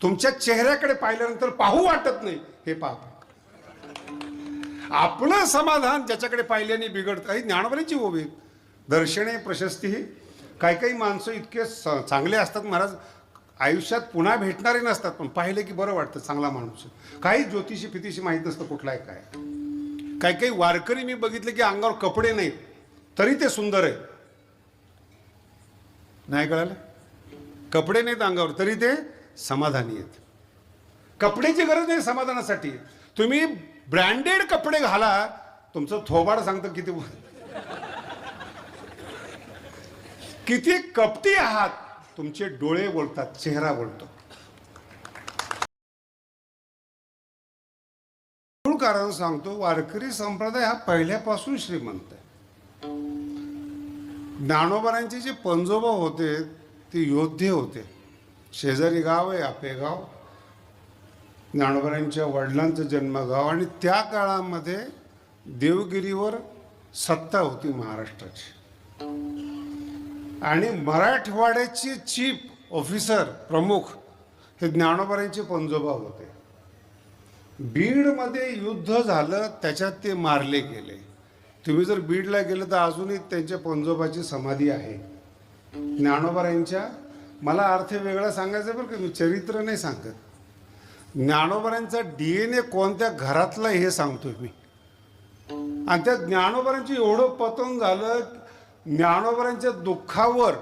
तुमच्या चेहऱ्याकडे पाहिल्यानंतर पाहू वाटत नाही हे पाप. आपलं समाधान ज्याच्याकडे पाहिल्याने बिघडतं. ही ज्ञानोबांची ओवी. दर्शने प्रशस्ती ही काही काही माणसं इतके चांगले असतात महाराज, आयुष्यात पुन्हा भेटणारे नसतात, पण पाहिले की बरं वाटतं, चांगला माणूस. काही ज्योतिषी फितिशी माहीत नसतं कुठला आहे काय. काही काही वारकरी मी बघितले की अंगावर कपडे नाहीत तरी ते सुंदर आहे. नाही कळालं? कपडे नाहीत अंगावर तरी ते समाधानी आहेत. कपड्याची गरज नाही समाधानासाठी. तुम्ही ब्रँडेड कपडे घाला, तुमचं थोबाड सांगतं किती किती कपटी आहात. तुमचे डोळे बोलतात, चेहरा बोलतो. मूळ कारण सांगतो, वारकरी संप्रदाय हा पहिल्यापासून श्रीमंत आहे. ज्ञानोबांचे जे पंजोबा होते ते योद्धे होते. शेजारी गाव आहे आपेगाव, ज्ञानोबांच्या वडिलांचं जन्मगाव, आणि त्या काळामध्ये देवगिरीवर सत्ता होती महाराष्ट्राची. आणि मराठवाड्याचे चीफ ऑफिसर प्रमुख हे ज्ञानोबांचे पंजोबा होते. बीडमध्ये युद्ध झालं, त्याच्यात ते मारले गेले. तुम्ही जर बीडला गेलं तर अजूनही त्यांच्या पंजोबाची समाधी आहे ज्ञानोबांच्या. मला अर्थ वेगळा सांगायचा बरं का, मी चरित्र नाही सांगत. ज्ञानोबांचा DNA कोणत्या घरातला हे सांगतोय मी. आणि त्या ज्ञानोबांची एवढं पतन झालं, ज्ञानोबांच्या दुःखावर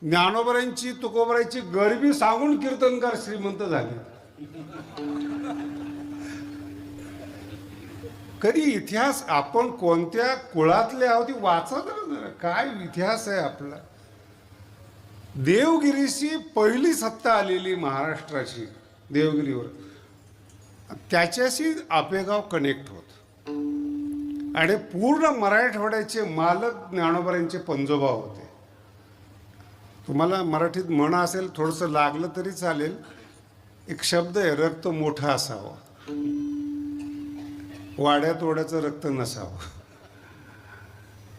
ज्ञानोबांची तुकोबाराची गरिबी सांगून कीर्तनकार श्रीमंत झाले. कधी इतिहास आपण कोणत्या कुळातले आहोत वाचा जरा, काय इतिहास आहे आपला. देवगिरीची पहिली सत्ता आलेली महाराष्ट्राची देवगिरीवर, त्याच्याशी आपेगाव कनेक्ट होत. आणि पूर्ण मराठवाड्याचे मालक ज्ञानोबांचे पंजोबा होते. तुम्हाला मराठीत म्हणा असेल, थोडंसं लागलं तरी चालेल. एक शब्द आहे, रक्त मोठं असावं, वाड्यात ओढ्याचं रक्त नसावं.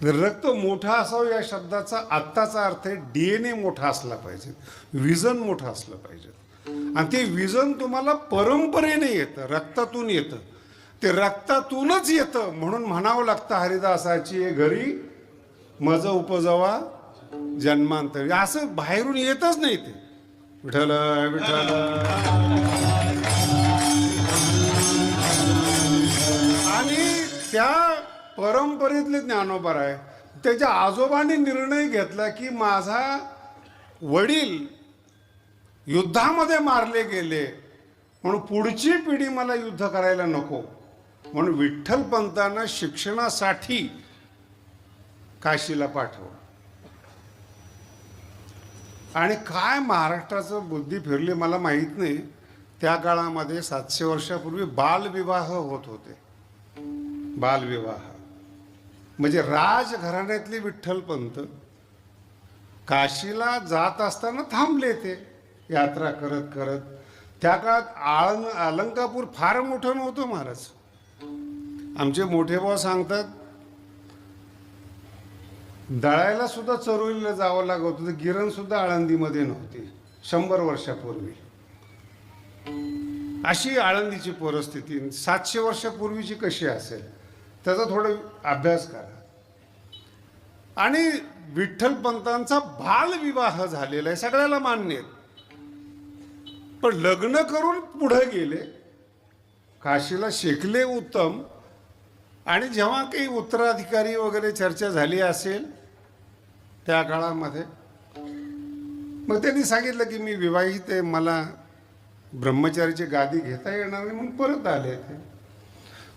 रक्त मोठा असावं या शब्दाचा आत्ताचा अर्थ आहे DNA मोठा असला पाहिजे, विजन मोठं असलं पाहिजे. आणि ते विजन तुम्हाला परंपरेने येतं, रक्तातून येतं. ते रक्तातूनच येतं. म्हणून म्हणावं लागतं हरिदासाची घरी मज उपजवा जन्मांतरी. असं बाहेरून येतच नाही ते. विठ्ठल विठ्ठल. आणि त्या परंपरेतले ज्ञानोबा आहे. त्याच्या आजोबांनी निर्णय घेतला की माझा वडील युद्धामध्ये मारले गेले, म्हणून पुढची पिढी मला युद्ध करायला नको. म्हणून विठ्ठल पंतांना शिक्षणासाठी काशीला पाठवलं. आणि काय महाराष्ट्राचं बुद्धी फिरली मला माहीत नाही. त्या काळामध्ये 700 वर्षापूर्वी बालविवाह होत होते. बालविवाह म्हणजे राजघराण्यातले विठ्ठलपंत काशीला जात असताना थांबले ते यात्रा करत करत. त्या काळात अलंकापूर फार मोठं नव्हतं महाराज. आमचे मोठे भाऊ सांगतात दळायला सुद्धा चरोलीला जावं लागत होतं. गिरण सुद्धा आळंदीमध्ये नव्हती 100 वर्षापूर्वी. अशी आळंदीची परिस्थिती 700 वर्षापूर्वीची कशी असेल त्याचा थोडा अभ्यास करा. आणि विठ्ठलपंतांचा बालविवाह झालेला आहे, सगळ्याला मान्य आहे. पण लग्न करून पुढे गेले, काशीला शेकले उत्तम. आणि जेव्हा काही उत्तराधिकारी वगैरे चर्चा झाली असेल त्या काळामध्ये, मग त्यांनी सांगितलं की मी विवाहित आहे, मला ब्रह्मचारीची गादी घेता येणार नाही, म्हणून परत आले ते.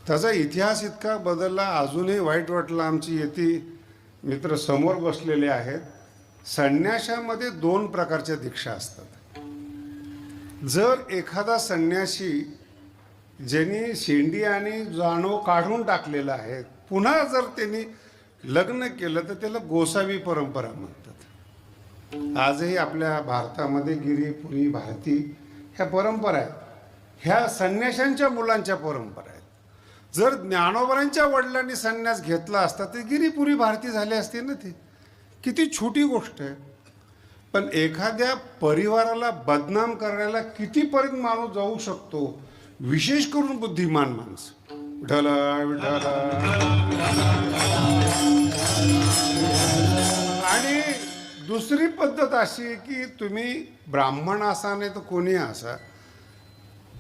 त्याचा इतिहास इतका बदलला, अजूनही वाईट वाटलं. आमची येती मित्र समोर बसलेले आहेत. संन्याशामध्ये 2 प्रकारच्या दीक्षा असतात. जर एखादा संन्यासी ज्यांनी शेंडी आणि जाणव काढून टाकलेला आहे, पुन्हा जर त्यांनी लग्न केलं तर त्याला गोसावी परंपरा म्हणतात. आजही आपल्या भारतामध्ये गिरी पुरी भारती ह्या परंपरा आहेत. ह्या संन्याशांच्या मुलांच्या परंपरा आहेत. जर ज्ञानोबांच्या वडिलांनी संन्यास घेतला असता तर गिरीपुरी भारती झाले असते ना. ते किती छोटी गोष्ट आहे. पण एखाद्या परिवाराला बदनाम करायला कितीपर्यंत माणूस जाऊ शकतो, विशेष करून बुद्धिमान माणसं. विठ्ठल विठ्ठल. आणि दुसरी पद्धत अशी की तुम्ही ब्राह्मण असा नाही तर कोणी असा,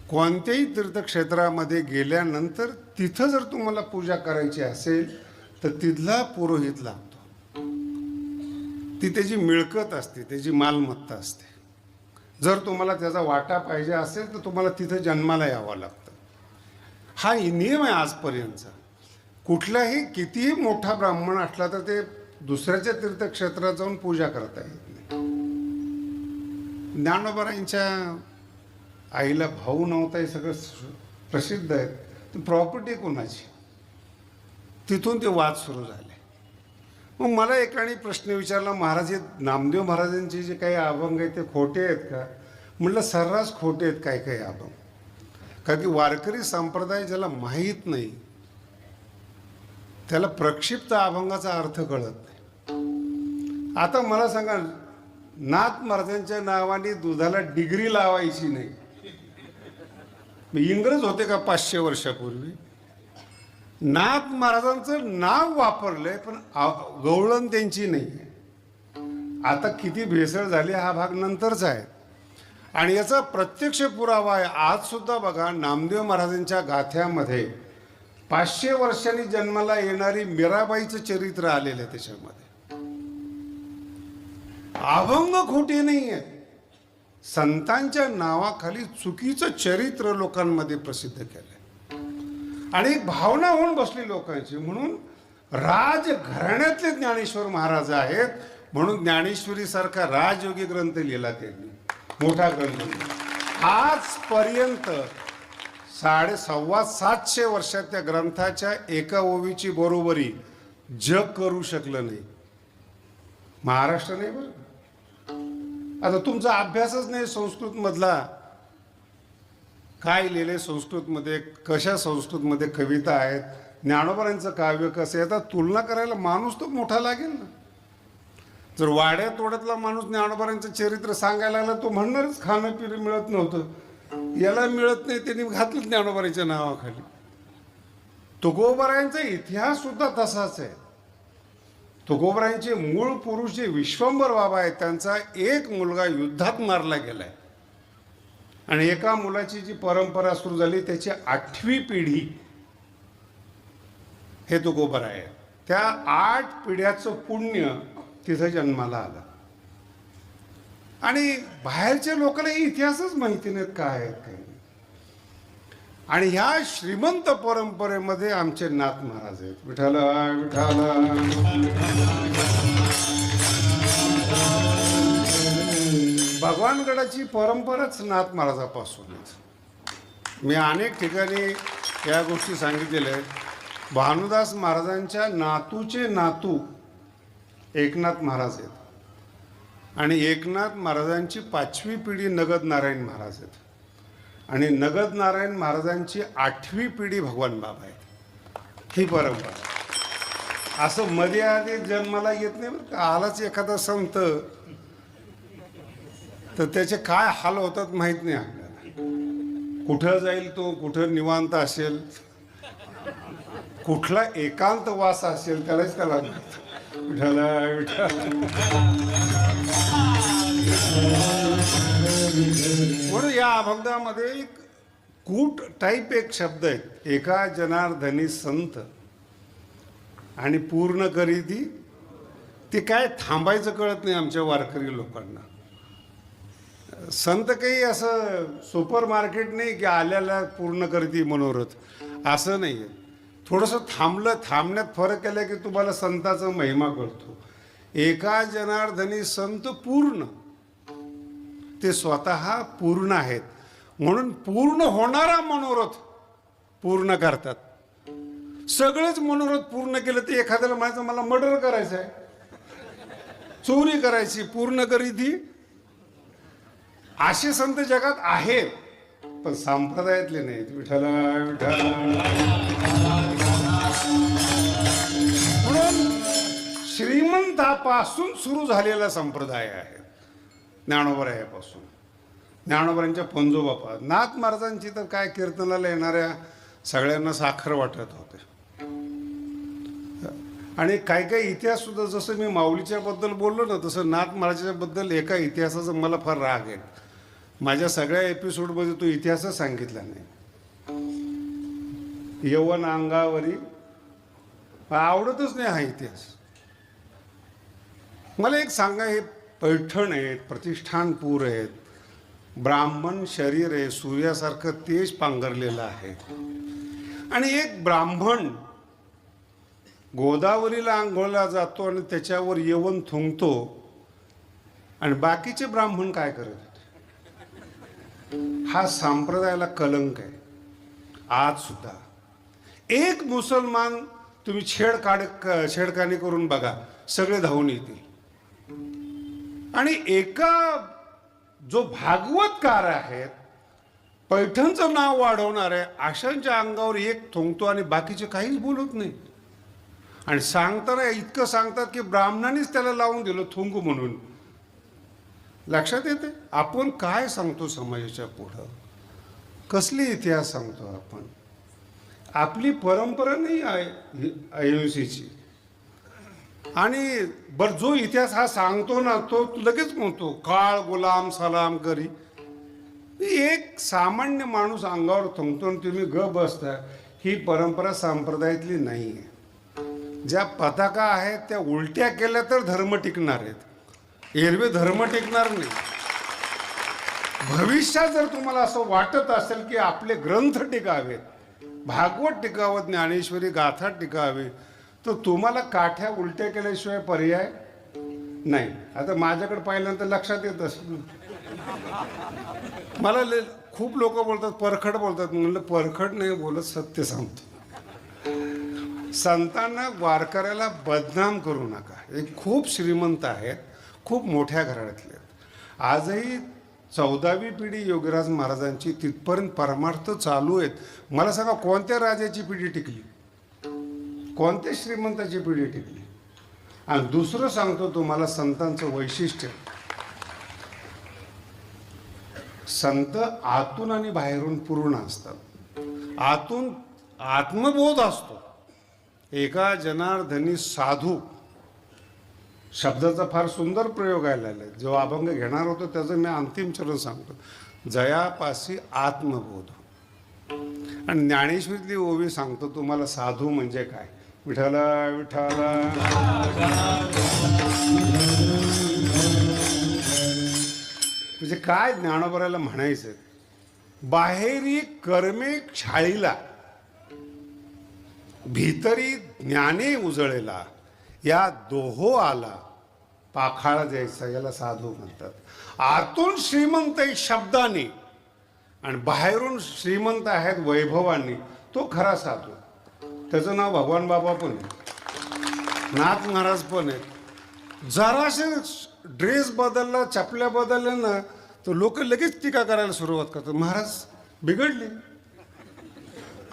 कोणत्याही तीर्थक्षेत्रामध्ये गेल्यानंतर तिथं जर तुम्हाला पूजा करायची असेल तर तिथला पुरोहित लागतो. ती त्याची मिळकत असते, त्याची मालमत्ता असते. जर तुम्हाला त्याचा वाटा पाहिजे असेल तर तुम्हाला तिथं जन्माला यावं लागतं. हा नियम आहे आजपर्यंतचा. कुठलाही कितीही मोठा ब्राह्मण असला तर ते दुसऱ्याच्या तीर्थक्षेत्रात जाऊन पूजा करता येत नाही. ज्ञानोबारांच्या आईला भाऊ नव्हता हे सगळं प्रसिद्ध आहे. ती प्रॉपर्टी कोणाची, तिथून ते वाद सुरू झाले. मग मला एकाने प्रश्न विचारला, महाराज हे नामदेव महाराजांचे जे काही अभंग आहेत ते खोटे आहेत का? म्हटलं सर्रास खोटे आहेत काही काही अभंग. कारण की वारकरी संप्रदाय ज्याला माहीत नाही त्याला प्रक्षिप्त अभंगाचा अर्थ कळत नाही. आता मला सांगा, नाथ महाराजांच्या नावाने दुधाला डिग्री लावायची नाही. इंग्रज होते का 500 वर्षापूर्वी? नाथ महाराजांचं नाव वापरलंय पण गवळण त्यांची नाही. आता किती भेसळ झाली हा भाग नंतरचा आहे. आणि याचा प्रत्यक्ष पुरावा आहे. आज सुद्धा बघा नामदेव महाराजांच्या गाथ्यामध्ये 500 वर्षांनी जन्माला येणारी मीराबाईचं चरित्र आलेलं आहे. त्याच्यामध्ये अभंग खोटे नाही आहे. संतांच्या नावाखाली चुकीचं चरित्र लोकांमध्ये प्रसिद्ध केलं आणि एक भावना होऊन बसली लोकांची. म्हणून राजघराण्यातले ज्ञानेश्वर महाराज आहेत म्हणून ज्ञानेश्वरी सारखा राजयोगी ग्रंथ लिहिला त्यांनी, मोठा ग्रंथ. आजपर्यंत 750 वर्षात त्या ग्रंथाच्या एका ओवीची बरोबरी जग करू शकलं नाही. महाराष्ट्र नाही बरं. आता तुमचा अभ्यासच नाही संस्कृत मधला, काय लिहिले संस्कृतमध्ये, कशा संस्कृतमध्ये कविता आहेत, ज्ञानोबारांचं काव्य कसं आहे. आता तुलना करायला माणूस तर मोठा लागेल ना. जर वाड्या तोड्यातला माणूस ज्ञानोबारांचं चरित्र सांगायला लागला तो म्हणणारच खाणं पिणं मिळत नव्हतं, याला मिळत नाही, त्यांनी घातलं ज्ञानोबारांच्या नावाखाली. तुकोबारायांचा इतिहास सुद्धा तसाच आहे. तुकोबारायांचे मूळ पुरुष जे विश्वंभर बाबा आहेत त्यांचा एक मुलगा युद्धात मारला गेलाय आणि एका मुलाची जी परंपरा सुरू झाली त्याची 8वी पिढी हे तुकोबाराय आहे. त्या 8 पिढ्याचं पुण्य तिथं जन्माला आलं. आणि बाहेरच्या लोकांना इतिहासच माहिती नाहीत काय आहेत काही. आणि ह्या श्रीमंत परंपरेमध्ये आमचे नाथ महाराज आहेत. विठ्ठल विठ्ठल. भगवानगडाची परंपराच नाथ महाराजापासून आहे. मी अनेक ठिकाणी या गोष्टी सांगितलेल्या आहेत. भानुदास महाराजांच्या नातूचे नातू एकनाथ महाराज आहेत आणि एकनाथ महाराजांची 5वी पिढी नगद नारायण महाराज आहेत आणि नगद नारायण महाराजांची 8वी पिढी भगवान बाबा आहेत. ही परंपरा असं मध्ये आधी जन्माला येत नाही बरं का. आलाच एखादा संत तर त्याचे काय हाल होतात माहीत नाही आपल्याला. कुठं जाईल तो, कुठं निवांत असेल, कुठला एकांत वास असेल त्यालाच त्याला विठ्ठल विठ्ठल. म्हणून या अभंगामध्ये एक कूट टाईप एक शब्द आहे, एका जनार्दनी संत आणि पूर्ण करी ती. ते काय थांबायचं कळत नाही आमच्या वारकरी लोकांना. संत काही असं सुपर मार्केट नाही की आल्याला पूर्ण करती मनोरथ, असं नाही आहे. थोडंसं थांबण्यात फरक केला की तुम्हाला संताचा महिमा कळतो. एका जनार्दनी संत पूर्ण, ते स्वतः पूर्ण आहेत म्हणून पूर्ण होणारा मनोरथ पूर्ण करतात. सगळेच मनोरथ पूर्ण केलं तर एखाद्याला म्हणायचं मला मर्डर करायचं आहे, चोरी करायची, पूर्ण करी ती. असे संत जगात आहेत पण संप्रदायातले नाहीत. विठ्ठल विठ्ठल. म्हणून श्रीमंतापासून सुरू झालेला संप्रदाय आहे. ज्ञानोबरायापासून, ज्ञानोबरांच्या पंजोबापा, नाथ महाराजांची तर काय कीर्तनाला येणाऱ्या सगळ्यांना साखर वाटत होते. आणि काही काही इतिहास सुद्धा, जसं मी माऊलीच्या बद्दल बोललो ना, तसं नाथ महाराजांबद्दल एका इतिहासाचा मला फार राग आहे. माझ्या सगळ्या एपिसोडमध्ये तो इतिहासच सांगितला नाही. यवन अंगावरी आवडतच नाही हा इतिहास. मला एक सांगा, हे पैठण आहेत, प्रतिष्ठानपूर आहेत, ब्राह्मण शरीर आहे, सूर्यासारखं तेज पांघरलेलं आहे, आणि एक ब्राह्मण गोदावरीला आंघोळला जातो आणि त्याच्यावर यवन थुंकतो, आणि बाकीचे ब्राह्मण काय करत होते? हा संप्रदायाला कलंक आहे. आज सुद्धा एक मुसलमान तुम्ही छेडखानी करून बघा, सगळे धावून येतील. आणि एका जो भागवतकार आहेत, पैठणचं नाव वाढवणारे, अशांच्या अंगावर एक थुंकतो आणि बाकीचे काहीच बोलत नाही. आणि सांगताना इतकं सांगतात की ब्राह्मणांनीच त्याला लावून दिलं थुंकू म्हणून. लक्षात येते आपण काय सांगतो समाजाच्या पुढं, कसली इतिहास सांगतो आपण. आपली परंपरा नाही आहे अहिंसेची. आणि बरं, जो इतिहास हा सांगतो ना, तो लगेच म्हणतो काळ गुलाम सलाम करी. एक सामान्य माणूस अंगावर थुंकतो आणि तुम्ही ग बसता, ही परंपरा संप्रदायातली नाही आहे. ज्या पताका आहेत त्या उलट्या केल्या तर धर्म टिकणार आहेत, एरवे धर्म टिकणार नाही. भविष्यात जर तुम्हाला असं वाटत असेल की आपले ग्रंथ टिकावेत, भागवत टिकावं, ज्ञानेश्वरी गाथा टिकावे, तर तुम्हाला काठ्या उलट्या केल्याशिवाय पर्याय नाही. आता माझ्याकडे पाहिल्यानंतर लक्षात येत असेल, मला खूप लोक बोलतात परखड बोलतात. म्हणलं परखड नाही बोलत, सत्य सांगतो. संतांना वारकऱ्याला बदनाम करू नका. एक खूप श्रीमंत आहेत, खूप मोठ्या घराण्यातले आहेत. आजही 14वी पिढी योगीराज महाराजांची तिथपर्यंत परमार्थ चालू आहेत. मला सांगा, कोणत्या राजाची पिढी टिकली, कोणत्या श्रीमंताची पिढी टिकली? आणि दुसरं सांगतो तुम्हाला संतांचं वैशिष्ट्य, संत आतून आणि बाहेरून पूर्ण असतात. आतून आत्मबोध असतो. एका जनार्दनी साधू शब्दाचा फार सुंदर प्रयोग आलेला आहे. जो अभंग घेणार होतो त्याचं मी अंतिम चरण सांगतो, जयापासी आत्मबोध. आणि ज्ञानेश्वरीतली ओवी सांगतो तुम्हाला, साधू म्हणजे काय. विठाला विठाला म्हणजे काय ज्ञानोबराला म्हणायचं, बाहेरी कर्मे छाळीला, भीतरी ज्ञाने उजळेला, या दोहो आला पाखाळा द्यायचा, याला साधू म्हणतात. आतून श्रीमंत आहे शब्दाने आणि बाहेरून श्रीमंत आहेत वैभवाने, तो खरा साधू. त्याचं नाव भगवान बाबा पण आहे, नाथ महाराज पण आहेत. जरासे ड्रेस बदलला, चपल्या बदलल्या ना, तर लोक लगेच टीका करायला सुरुवात करतात, महाराज बिघडले.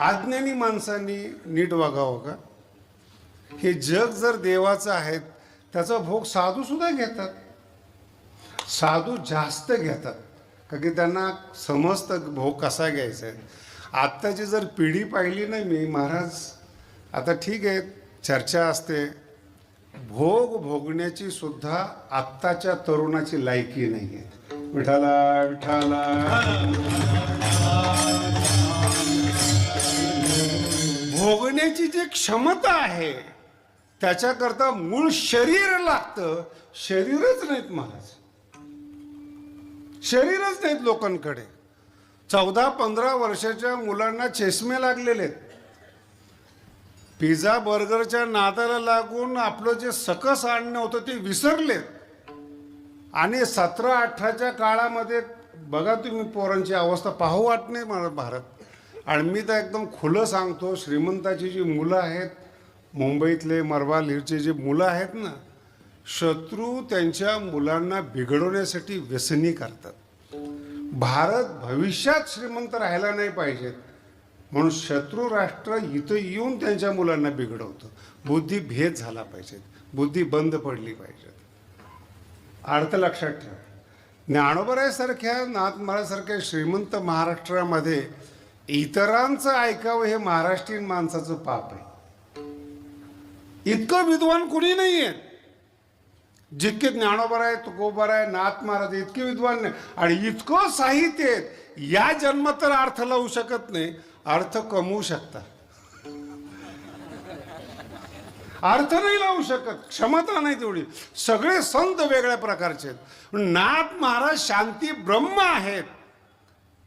अज्ञानी माणसांनी नीट वागावं का? हे जग जर देवाचं आहे, त्याचा भोग साधू सुद्धा घेतात. साधू जास्त घेतात का की त्यांना समजतं भोग कसा घ्यायचा आहे. आत्ताची जर पिढी पाहिली ना मी, महाराज आता ठीक आहे चर्चा असते, भोग भोगण्याची सुद्धा आत्ताच्या तरुणाची लायकी नाही आहे. विठाला विठाला भोगण्याची जी क्षमता आहे त्याच्याकरता मूळ शरीर लागतं. शरीरच नाहीत महाराज, शरीरच नाहीत लोकांकडे. 14-15 वर्षाच्या मुलांना चष्मे लागलेले आहेत. पिझ्झा बर्गरच्या नादाला लागून आपलं जे सकस अन्न होतं ते विसरलेत. आणि 17-18च्या काळामध्ये बघा तुम्ही पोरांची अवस्था, पाहू वाट नाही मला भारत. आणि मी तर एकदम खुलं सांगतो, श्रीमंताची जी मुलं आहेत, मुंबईतले मरवालीरचे जे मुलं आहेत ना, शत्रू त्यांच्या मुलांना बिघडवण्यासाठी व्यसनी करतात. भारत भविष्यात श्रीमंत राहायला नाही पाहिजेत म्हणून शत्रू राष्ट्र इथं येऊन त्यांच्या मुलांना बिघडवतं. बुद्धी भेद झाला पाहिजे, बुद्धी बंद पडली पाहिजे. अर्थ लक्षात ठेवा. ज्ञानोबरायासारख्या नाथ महाराजांसारख्या श्रीमंत महाराष्ट्रामध्ये इतरांचं ऐकावं हे महाराष्ट्रीयन माणसाचं पाप आहे. इतकं विद्वान कुणी नाही आहे. जितके ज्ञानोबराय, तुकोबाराय, नाथ महाराज इतके विद्वान नाही. आणि इतकं साहित्य आहे, या जन्मात तर अर्थ लावू शकत नाही, अर्थ कमवू शकता. अर्थ नाही लावू शकत, क्षमता नाही तेवढी. सगळे संत वेगळ्या प्रकारचे आहेत. नाथ महाराज शांती ब्रह्म आहेत.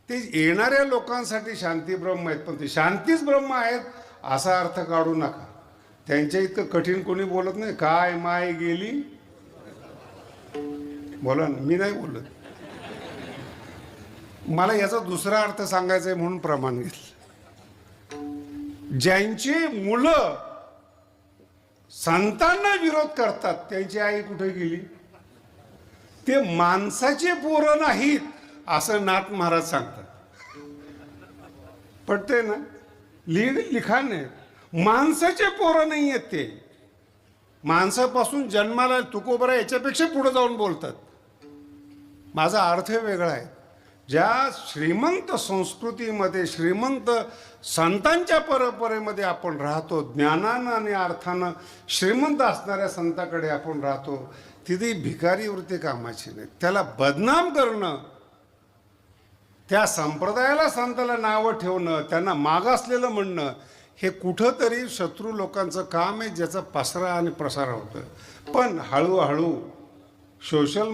ते येणाऱ्या लोकांसाठी शांती ब्रह्म आहेत, पण ते शांतीच ब्रह्म आहेत असा अर्थ काढू नका. त्यांच्या इतकं कठीण कोणी बोलत नाही. काय माय गेली बोला ना, मी नाही बोलत. मला याचा दुसरा अर्थ सांगायचा आहे म्हणून प्रमाण घेतलं. ज्यांची मुलं संतांना विरोध करतात त्यांची आई कुठे गेली? ते माणसाचे पोरं नाहीत असं नाथ महाराज सांगतात. पटते ना? लिखाण आहे. माणसाचे पोरं नाही आहेत ते. माणसापासून जन्माला तुकोबराय याच्यापेक्षा पुढे जाऊन बोलतात. माझा अर्थ वेगळा आहे. ज्या श्रीमंत संस्कृतीमध्ये, श्रीमंत संतांच्या परंपरेमध्ये आपण राहतो, ज्ञानानं आणि अर्थानं श्रीमंत असणाऱ्या संताकडे आपण राहतो, तिथे भिकारी वृत्ती कामाची नाही. त्याला बदनाम करणं, त्या संप्रदायाला संताला नावं ठेवणं, त्यांना मागासलेलं म्हणणं, हे कुठंतरी शत्रू लोकांचं काम आहे, ज्याचा पसरा आणि प्रसार होतो. पण हळूहळू सोशल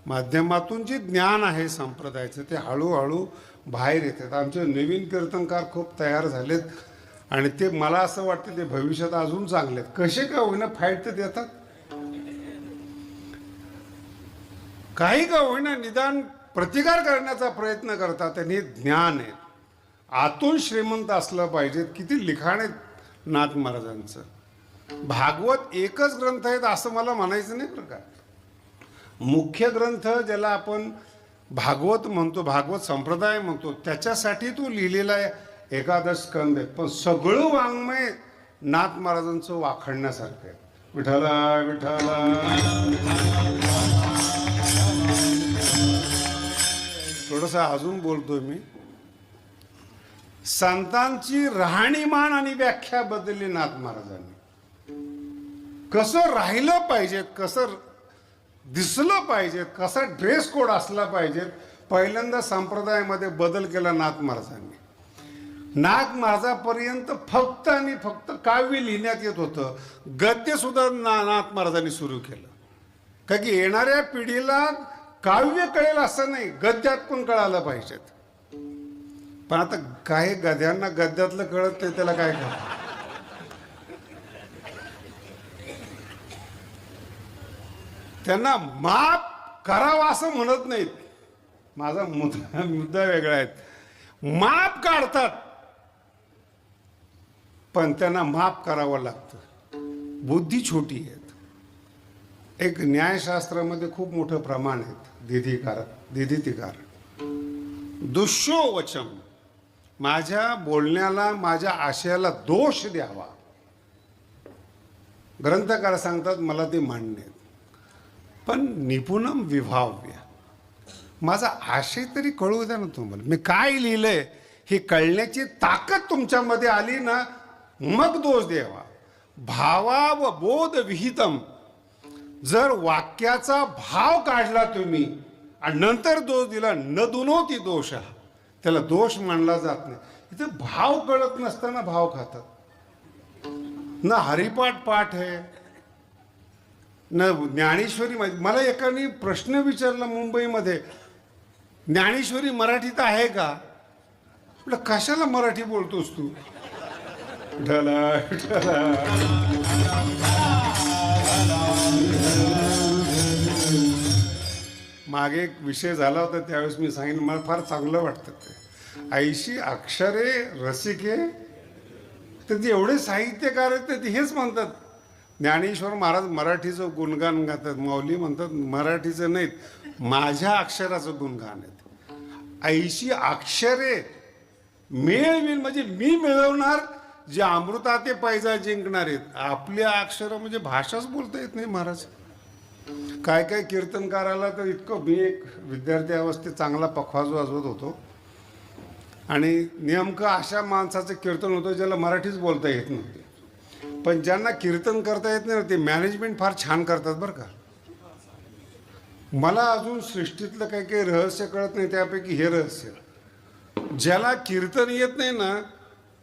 माध्यमातून जे ज्ञान आहे संप्रदायाचं ते हळूहळू बाहेर येतात. आमचे नवीन कीर्तनकार खूप तयार झालेत आणि ते मला असं वाटतं ते भविष्यात अजून चांगले आहेत. कसे का होईना फाईट तर देतात, काही का होईना निदान प्रतिकार करण्याचा प्रयत्न करतात. आणि ज्ञान आहे, आतून श्रीमंत असलं पाहिजे. किती लिखाण आहेत नाथ महाराजांचं. भागवत एकच ग्रंथ आहेत असं मला म्हणायचं नाही बरं का. मुख्य ग्रंथ ज्याला आपण भागवत म्हणतो, भागवत संप्रदाय म्हणतो, त्याच्यासाठी तो लिहिलेला आहे. 11 स्कंद आहेत, पण सगळं वाङ्मय नाथ महाराजांचं वाखणण्यासारखं आहे. विठ्ठला विठ्ठला. थोडंसं अजून बोलतोय मी. संतांची राहणीमान आणि व्याख्या बदलली नाथ महाराजांनी. कसं राहिलं पाहिजे, कसं दिसलं पाहिजे, कसा ड्रेस कोड असला पाहिजे, पहिल्यांदा संप्रदायामध्ये बदल केला नाथ महाराजांनी. नाथ महाराजापर्यंत फक्त आणि फक्त काव्य लिहिण्यात येत होतं. गद्य सुद्धा नाथ महाराजांनी सुरू केलं. का की येणाऱ्या पिढीला काव्य कळेल असं नाही, गद्यात पण कळालं पाहिजेत. पण आता काही गद्यांना गद्यातलं कळत नाही, त्याला काय कळत? त्यांना माफ करावा असं म्हणत नाहीत. माझा मुद्दा वेगळा आहे. माप काढतात पण त्यांना माफ करावं लागतं. बुद्धी छोटी आहेत. एक न्यायशास्त्रामध्ये खूप मोठं प्रमाण आहे दिधितिकार. दुष्यो वचम, माझ्या बोलण्याला, माझ्या आशयाला दोष द्यावा. ग्रंथकार सांगतात मला ते मान्य आहे, पण निपुणम विभाव्य, माझा आशय तरी कळू द्या ना तुम्हाला. मी काय लिहिलंय हे कळण्याची ताकद तुमच्यामध्ये आली ना, मग दोष द्यावा. भावा व बोध विहितम, जर वाक्याचा भाव काढला तुम्ही आणि नंतर दोष दिला, न दुनोती दोष, त्याला दोष मानला जात नाही. इथं भाव कळत नसताना भाव खातात. न हरिपाठ पाठ आहे न ज्ञानेश्वरी. मला एकाने प्रश्न विचारला मुंबईमध्ये, ज्ञानेश्वरी मराठीत आहे का? म्हटलं कशाला मराठी बोलतोस तू? मागे एक विषय झाला होता, त्यावेळेस मी सांगितलं मला फार चांगलं वाटतं ते. 80 अक्षरे रसिके, तर ते एवढे साहित्यकार आहेत ते हेच म्हणतात. ज्ञानेश्वर महाराज मराठीचं गुणगान गातात, माऊली म्हणतात मराठीचं नाहीत, माझ्या अक्षराचं गुणगान आहेत. 80 अक्षरे मिळेल म्हणजे मी मिळवणार, जे अमृता ते पैजा जिंकणार आहेत. आपल्या अक्षर म्हणजे भाषाच बोलता येत नाही महाराज. काय काय कीर्तनकाराला तर इतकं, मी एक विद्यार्थी अवस्थेत चांगला पखवाज वाजवत होतो आणि नेमकं अशा माणसाचं कीर्तन होतं ज्याला मराठीच बोलता येत नव्हते, पण ज्यांना कीर्तन करता येत नाही ते मॅनेजमेंट फार छान करतात बरं का. मला अजून सृष्टीतलं काही काही रहस्य कळत नाही, त्यापैकी हे रहस्य, ज्याला कीर्तन येत नाही ना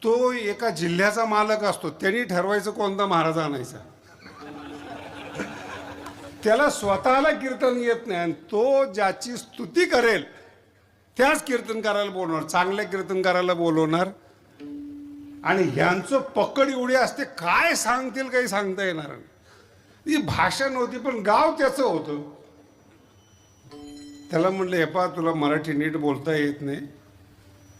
तो एका जिल्ह्याचा मालक असतो, त्यांनी ठरवायचं कोणता महाराज आणायचा. त्याला स्वतःला कीर्तन येत नाही आणि तो ज्याची स्तुती करेल त्याच कीर्तनकाराला बोलवणार, चांगल्या कीर्तनकाराला बोलवणार. आणि ह्यांचं पकड एवढी असते, काय सांगतील काही सांगता येणार नाही. ही भाषा नव्हती पण गाव त्याचं होतं. त्याला म्हणलं, हे पा तुला मराठी नीट बोलता येत नाही,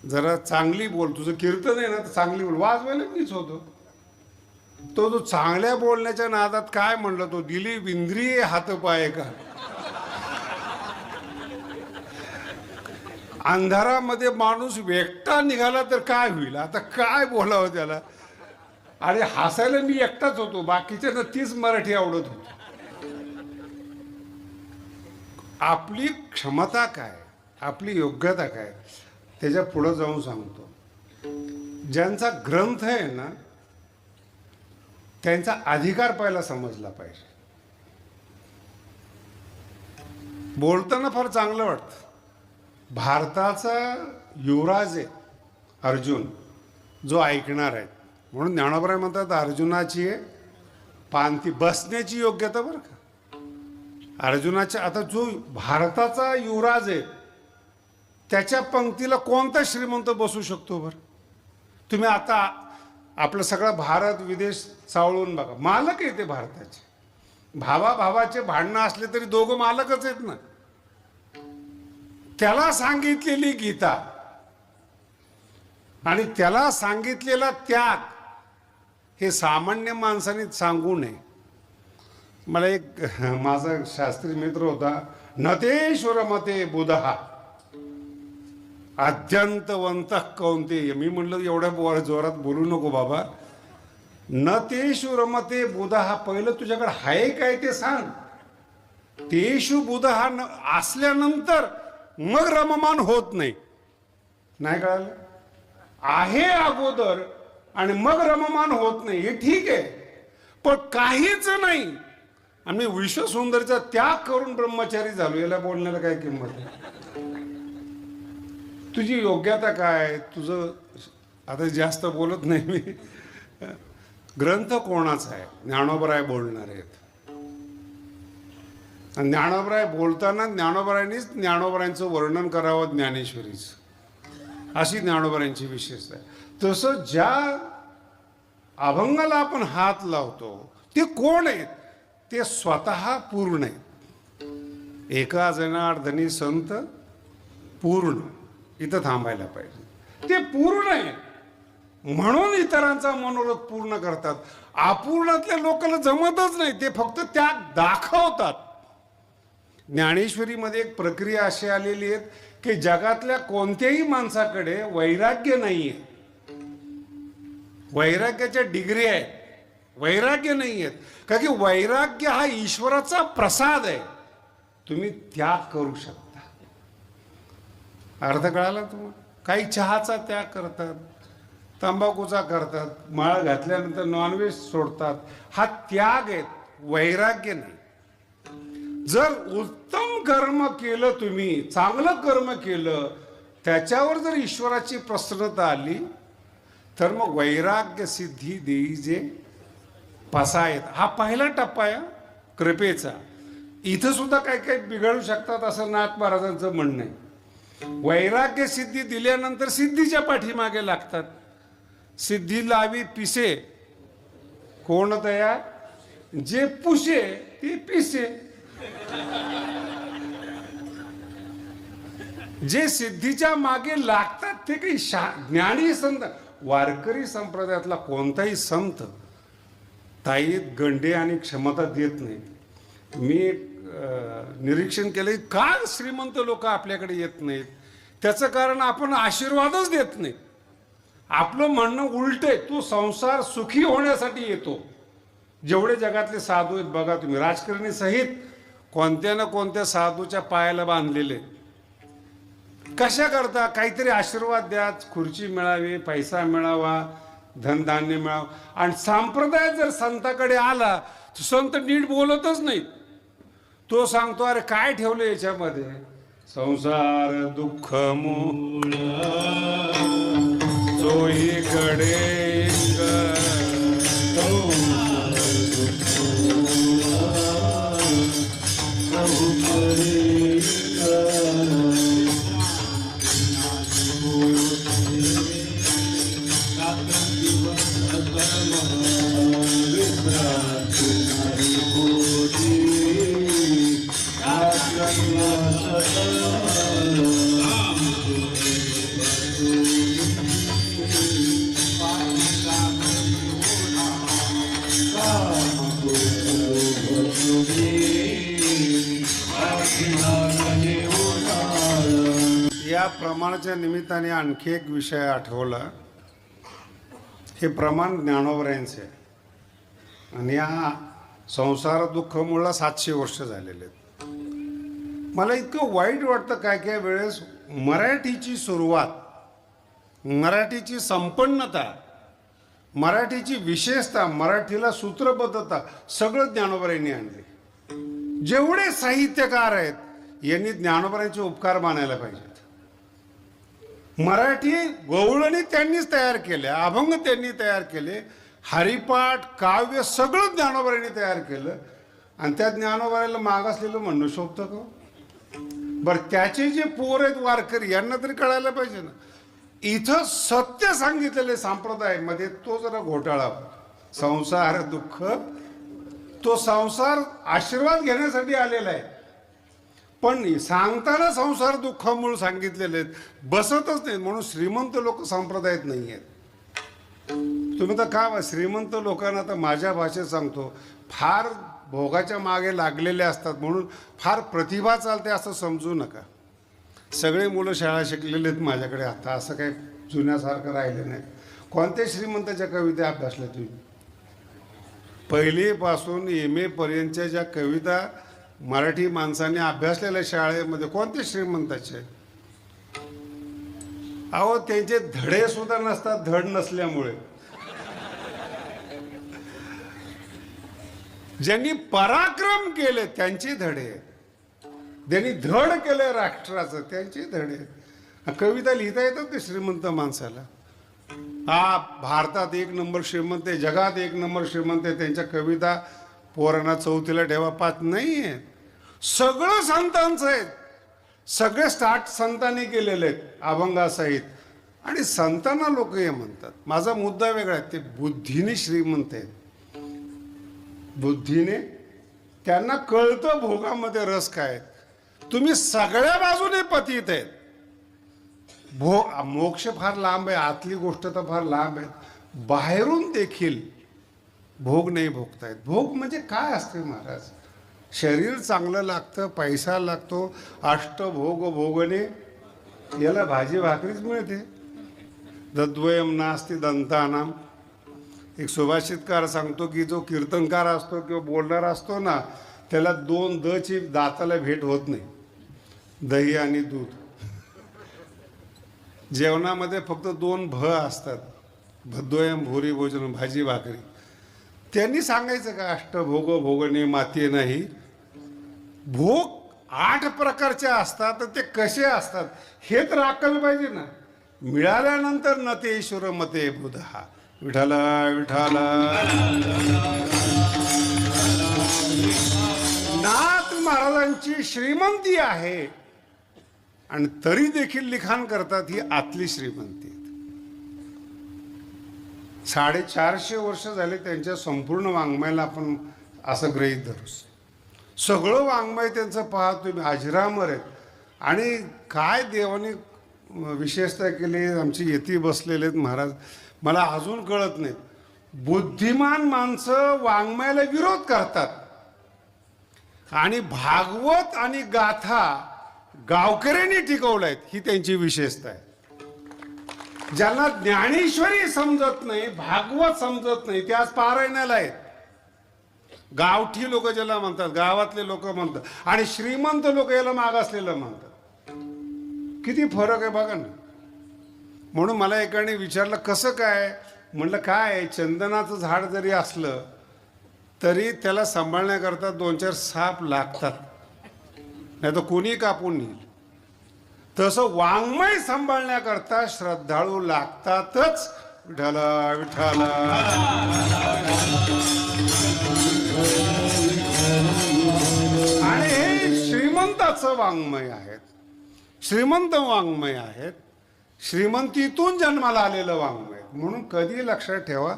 जरा चांगली बोल, तुझं कीर्तन आहे ना तर चांगली बोल. वाजवायला मीच होतो. तो चांगल्या बोलण्याच्या नादात काय म्हणलं, तो दिली विंद्रिये हातपाय का. अंधारामध्ये माणूस एकटा निघाला तर काय होईल, आता काय बोलावं त्याला. आणि हसायला मी एकटाच होतो, बाकीच्यांना तीच मराठी आवडत होती. आपली क्षमता काय, आपली योग्यता काय, त्याच्या पुढं जाऊन सांगतो. ज्यांचा ग्रंथ आहे ना त्यांचा अधिकार पहिला समजला पाहिजे. बोलताना फार चांगलं वाटतं. भारताचा युवराज आहे अर्जुन, जो ऐकणार आहे. म्हणून ज्ञानोबराय म्हणतात अर्जुनाची पांथी बसण्याची योग्यता बरं का. अर्जुनाच्या, आता जो भारताचा युवराज आहे त्याच्या पंक्तीला कोणता श्रीमंत बसू शकतो बरं. तुम्ही आता आपलं सगळं भारत विदेश चावळून बघा, मालक आहे ते भारताचे. भावाचे भांडणं असले तरी दोघं मालकच आहेत ना. त्याला सांगितलेली गीता आणि त्याला सांगितलेला त्याग हे सामान्य माणसाने सांगू नये. मला एक माझा शास्त्री मित्र होता, नतेश्वर मते बुधहा अत्यंतवंत कौंतेय. मी म्हणलं एवढ्या जोरात बोलू नको बाबा. नतेषु रमते बुधहा, पहिलं तुझ्याकडे आहे काय ते सांग. तेषु बुधहा असल्यानंतर मग रममान होत नाही. नाही कळालं, आहे अगोदर आणि मग रममान होत नाही हे ठीक आहे, पण काहीच नाही आणि विश्वसुंदरचा त्याग करून ब्रह्मचारी झालो, याला बोलण्याला काय किंमत आहे. तुझी योग्यता काय, तुझं, आता जास्त बोलत नाही मी. ग्रंथ कोणाचा आहे, ज्ञानोबराय बोलणार आहेत. आणि ज्ञानोबराय बोलताना ज्ञानोबरायांनीच ज्ञानोबरायांचं वर्णन करावं ज्ञानेश्वरीचं, अशी ज्ञानोबरायांची विशेषता आहे. तसं ज्या अभंगाला आपण हात लावतो ते कोण आहेत, ते स्वतः पूर्ण आहेत. एका जनार्दनी संत पूर्ण, इथं थांबायला पाहिजे. ते पूर्ण आहे म्हणून इतरांचा मनोरथ पूर्ण करतात. अपूर्णातल्या लोकांना जमतच नाही, ते फक्त त्याग दाखवतात. ज्ञानेश्वरीमध्ये एक प्रक्रिया अशी आलेली आहे की जगातल्या कोणत्याही माणसाकडे वैराग्य नाहीये. वैराग्याच्या डिग्री आहेत, वैराग्य नाही आहेत. का की वैराग्य हा ईश्वराचा प्रसाद आहे. तुम्ही त्याग करू शकता. अर्थ कळाला तुम्हाला. काही चहाचा त्याग करतात, तंबाखूचा करतात, माळ घातल्यानंतर नॉनव्हेज सोडतात. हा त्याग आहे, वैराग्य नाही. जर उत्तम कर्म केलं, तुम्ही चांगलं कर्म केलं, त्याच्यावर जर ईश्वराची प्रसन्नता आली तर मग वैराग्य सिद्धी देई जे पसायत. हा पहिला टप्पा आहे कृपेचा. इथं सुद्धा काही काही बिघडू शकतात असं नाथ महाराजांचं म्हणणं आहे. वैराग्य सिद्धी दिल्यानंतर सिद्धीच्या पाठीमागे लागतात. सिद्धी लावी पिसे कोण तया, जे पुसे ते पिसे. जे सिद्धीच्या मागे लागतात ते काही ज्ञानी संत, वारकरी संप्रदायातला कोणताही संत ताईत गंडे आणि क्षमता देत नाही. मी निरीक्षण केलं का श्रीमंत लोक आपल्याकडे येत नाहीत, त्याचं कारण आपण आशीर्वादच देत नाही. आपलं म्हणणं उलट आहे, तो संसार सुखी होण्यासाठी येतो. जेवढे जगातले साधू आहेत बघा तुम्ही, राजकारणी सहित कोणत्या ना कोणत्या साधूच्या पायाला बांधलेले. कशा करता? काहीतरी आशीर्वाद द्या, खुर्ची मिळावी, पैसा मिळावा, धनधान्य मिळावं. आणि संप्रदाय जर संताकडे आला तर संत नीट बोलतच नाही. तो सांगतो, अरे काय ठेवलं याच्यामध्ये? संसार दुःख मूळ चोहीकडे या प्रमाणाच्या निमित्ताने आणखी एक विषय आठवला. हे प्रमाण ज्ञानोबरायांचे आहे. आणि या संसार दुःखामुळे 700 वर्ष झालेले आहेत. मला इतकं वाईट वाटतं काय काय वेळेस मराठीची सुरुवात, मराठीची संपन्नता, मराठीची विशेषता, मराठीला सूत्रबद्धता सगळं ज्ञानोबरायांनी आणले. जेवढे साहित्यकार आहेत यांनी ज्ञानोबरायांचे उपकार मानायला पाहिजेत. मराठी गवळणी त्यांनीच तयार केले, अभंग त्यांनी तयार केले, हरिपाठ, काव्य सगळं ज्ञानोबरायांनी तयार केलं. आणि त्या ज्ञानोबरायाला मागासलेलं म्हणणं शोभतं का? बरं, त्याचे जे पोर आहेत वारकरी यांना तरी कळायला पाहिजे ना. इथं सत्य सांगितलेले संप्रदायामध्ये तो जरा घोटाळा. संसार दुःख, तो संसार आशीर्वाद घेण्यासाठी आलेला आहे, पण सांगताना संसार दुःखामुळे सांगितलेले आहेत, बसतच नाहीत. म्हणून श्रीमंत लोक संप्रदायात नाही आहेत. तुम्ही तर का श्रीमंत लोकांना, तर माझ्या भाषेत सांगतो, फार भोगाच्या मागे लागलेले असतात म्हणून फार प्रतिभा चालते असं समजू नका. सगळे मुलं शाळा शिकलेले आहेत माझ्याकडे आता, असं काही जुन्यासारखं राहिलं नाही. कोणत्या श्रीमंताच्या कविता अभ्यासल्या तुम्ही? पहिलीपासून MA पर्यंतच्या ज्या कविता मराठी माणसाने अभ्यासलेल्या शाळेमध्ये कोणते श्रीमंताचे? अहो, त्यांचे धडे सुद्धा नसतात, धड नसल्यामुळे. ज्यांनी पराक्रम केले त्यांचे धडे, ज्यांनी धड केलं राष्ट्राचं त्यांचे धडे. कविता लिहिता येतात ते श्रीमंत माणसाला. हा भारतात 1 नंबर श्रीमंत आहे, जगात 1 नंबर श्रीमंत आहे. त्यांच्या कविता पोरांना 4थीला ठेवा 5 नाही आहेत. सगळं संतांचं आहेत. सगळे स्टार्ट संतांनी केलेले आहेत अभंगासहित. आणि संतांना लोक हे म्हणतात. माझा मुद्दा वेगळा आहे. ते बुद्धीने श्रीमंत आहेत. बुद्धीने त्यांना कळतं भोगामध्ये रस काय. तुम्ही सगळ्या बाजूने पतित आहेत. मोक्ष फार लांब आहे, आतली गोष्ट तर फार लांब आहे. बाहेरून देखील भोग नाही भोगतायत. भोग म्हणजे काय असते महाराज? शरीर चांगलं लागतं, पैसा लागतो, अष्टभोग भोगणे, याला भाजी भाकरीच मिळते. दद्वयम नास्ति दंतानाम. एक सुभाषितकार सांगतो की जो कीर्तनकार असतो किंवा बोलणारा असतो ना, त्याला 2 दची दाताला भेट होत नाही, दही आणि दूध. जेवणामध्ये फक्त 2 भ असतात, भद्वयम भुरी भोजन, भाजी भाकरी. त्यांनी सांगायचं का अष्टभोग भोगणे माती नाही? भोग 8 प्रकारचे असतात, तर ते कसे असतात हे तर राखायला पाहिजे ना. मिळाल्यानंतर न ते ईश्वर मते बुधा. विठाला विठाला. नाथ महाराजांची श्रीमंती आहे आणि तरी देखील लिखाण करतात. ही आतली श्रीमंती. 450 वर्ष झाले त्यांच्या संपूर्ण वाङ्मयाला आपण असं गृहीत धरू. सगळं वाङ्मय त्यांचं पहा तुम्ही, अजरामर आहेत. आणि काय देवाने विशेषता केली. आमची येती बसलेले आहेत महाराज, मला अजून कळत नाही. बुद्धिमान माणसं वाङ्मयाला विरोध करतात आणि भागवत आणि गाथा गावकऱ्यांनी टिकवल्यात, ही त्यांची विशेषता आहे. ज्यांना ज्ञानेश्वरी समजत नाही, भागवत समजत नाही, ते आज पारायणाला आहेत. गावठी लोक ज्याला म्हणतात, गावातले लोक म्हणतात, आणि श्रीमंत लोक याला मागासलेलं म्हणतात. किती फरक आहे बघा ना. म्हणून मला एकाने विचारलं कसं काय, म्हणलं काय चंदनाचं झाड जरी असलं तरी त्याला सांभाळण्याकरता 2-4 साप लागतात, नाही तर कोणी कापून नेईल. तसं वाङ्मय सांभाळण्याकरता श्रद्धाळू लागतातच. विठाला विठाला. आणि हे श्रीमंताचं वाङ्मय आहेत, श्रीमंत वाङ्मय आहेत, श्रीमंतीतून जन्माला आलेलं वाङ्मय. म्हणून कधी लक्षात ठेवा,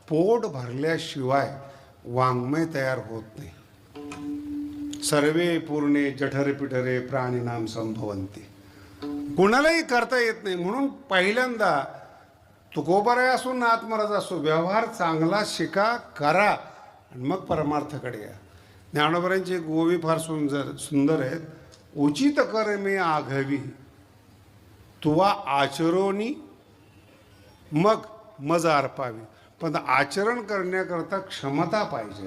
पोट भरल्याशिवाय वाङ्मय तयार होत नाही. सर्वे पूर्णे जठरे पिठरे प्राणीनाम संभवंती. कुणालाही करता येत नाही. म्हणून पहिल्यांदा तुकोबाराय असो ना आत्मराज असो, व्यवहार चांगला शिका, करा, आणि मग परमार्थाकडे या. ज्ञानोबरांची एक ओवी फार सुंदर आहेत. उचित कर्मे आघवी तुवा आचरोनी मग मज अर्पावी. पण आचरण करण्याकरता क्षमता पाहिजे,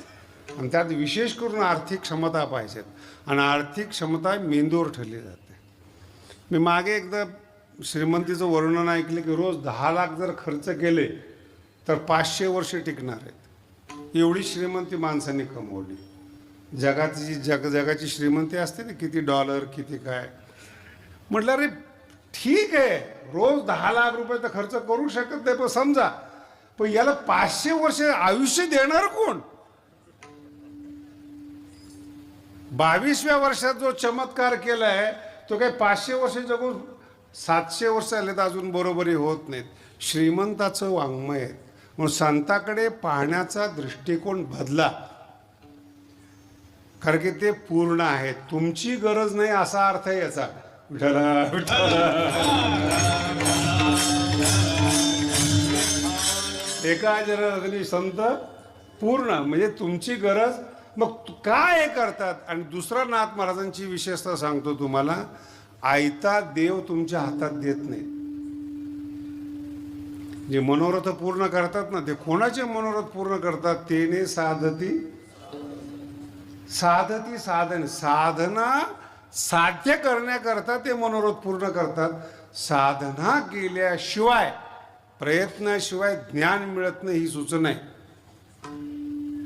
आणि त्यात विशेष करून आर्थिक क्षमता पाहिजेत. आणि आर्थिक क्षमता मेंदूवर ठरली जाते. मी मागे एकदा श्रीमंतीचं वर्णन ऐकलं की रोज 10 लाख जर खर्च केले तर 500 वर्ष टिकणार आहेत. एवढी श्रीमंती माणसाने कमवली. जगाची जगाची श्रीमंती असते ना, किती डॉलर किती काय. म्हटलं अरे ठीक आहे, रोज 10 लाख रुपये तर खर्च करू शकत नाही, पण समजा, पण याला 500 वर्ष आयुष्य देणार कोण? 22व्या वर्षात जो चमत्कार केलाय तो काही 500 वर्ष जगून 700 वर्ष आले तर अजून बरोबरी होत नाहीत. श्रीमंताचं वाङ्मय आहे. म्हणून संताकडे पाहण्याचा दृष्टिकोन बदला, कारण की ते पूर्ण आहेत. तुमची गरज नाही असा अर्थ आहे याचा. विठाला विठाला. एका जनार्दनी संत पूर्ण, म्हणजे तुमची गरज. मग काय करतात? आणि दुसरा नाथ महाराजांची विशेषता सांगतो तुम्हाला. आयता देव तुमच्या हातात देत नाही. जे मनोरथ पूर्ण करतात ना, ते कोणाचे मनोरथ पूर्ण करतात? तेने साधती साधती साधन. साधना साध्य करण्याकरता ते मनोरथ पूर्ण करतात. साधना केल्याशिवाय, प्रयत्नाशिवाय ज्ञान मिळत नाही ही सूचना आहे.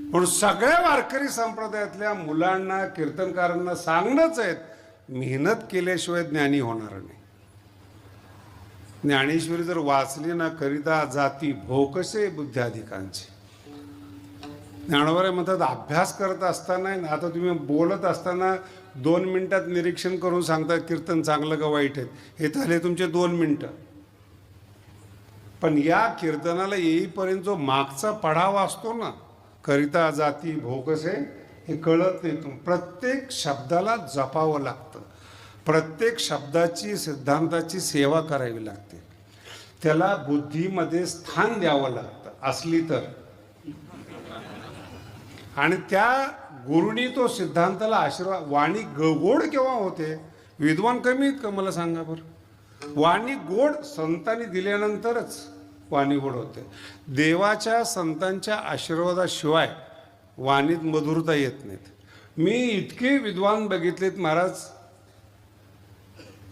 म्हणून सगळ्या वारकरी संप्रदायातल्या मुलांना, कीर्तनकारांना सांगणंच आहेत, मेहनत केल्याशिवाय ज्ञानी होणार नाही. ज्ञानेश्वरी जर वाचली ना, करिता जाती भोकसे बुद्ध्याधिकांचे. ज्ञानोबराय म्हणतात अभ्यास करत असताना, आता तुम्ही बोलत असताना 2 मिनिटात निरीक्षण करून सांगतात कीर्तन चांगलं का वाईट आहे. हे झाले तुमचे 2 मिनिटं. पण या कीर्तनाला येईपर्यंत जो मागचा पढावा असतो ना, करिता जाती भोकसे, हे कळत नाही. प्रत्येक शब्दाला जपावं लागतं. प्रत्येक शब्दाची, सिद्धांताची सेवा करावी लागते. त्याला बुद्धीमध्ये स्थान द्यावं लागतं असली तर. आणि त्या गुरुनी तो सिद्धांताला आशीर्वाद. वाणी गोड केव्हा होते? विद्वान कमी आहेत का मला सांगा बरं? वाणी गोड संतांनी दिल्यानंतरच वाणी गोड होते. देवाच्या संतांच्या आशीर्वादाशिवाय वाणीत मधुरता येत नाहीत. मी इतके विद्वान बघितलेत महाराज.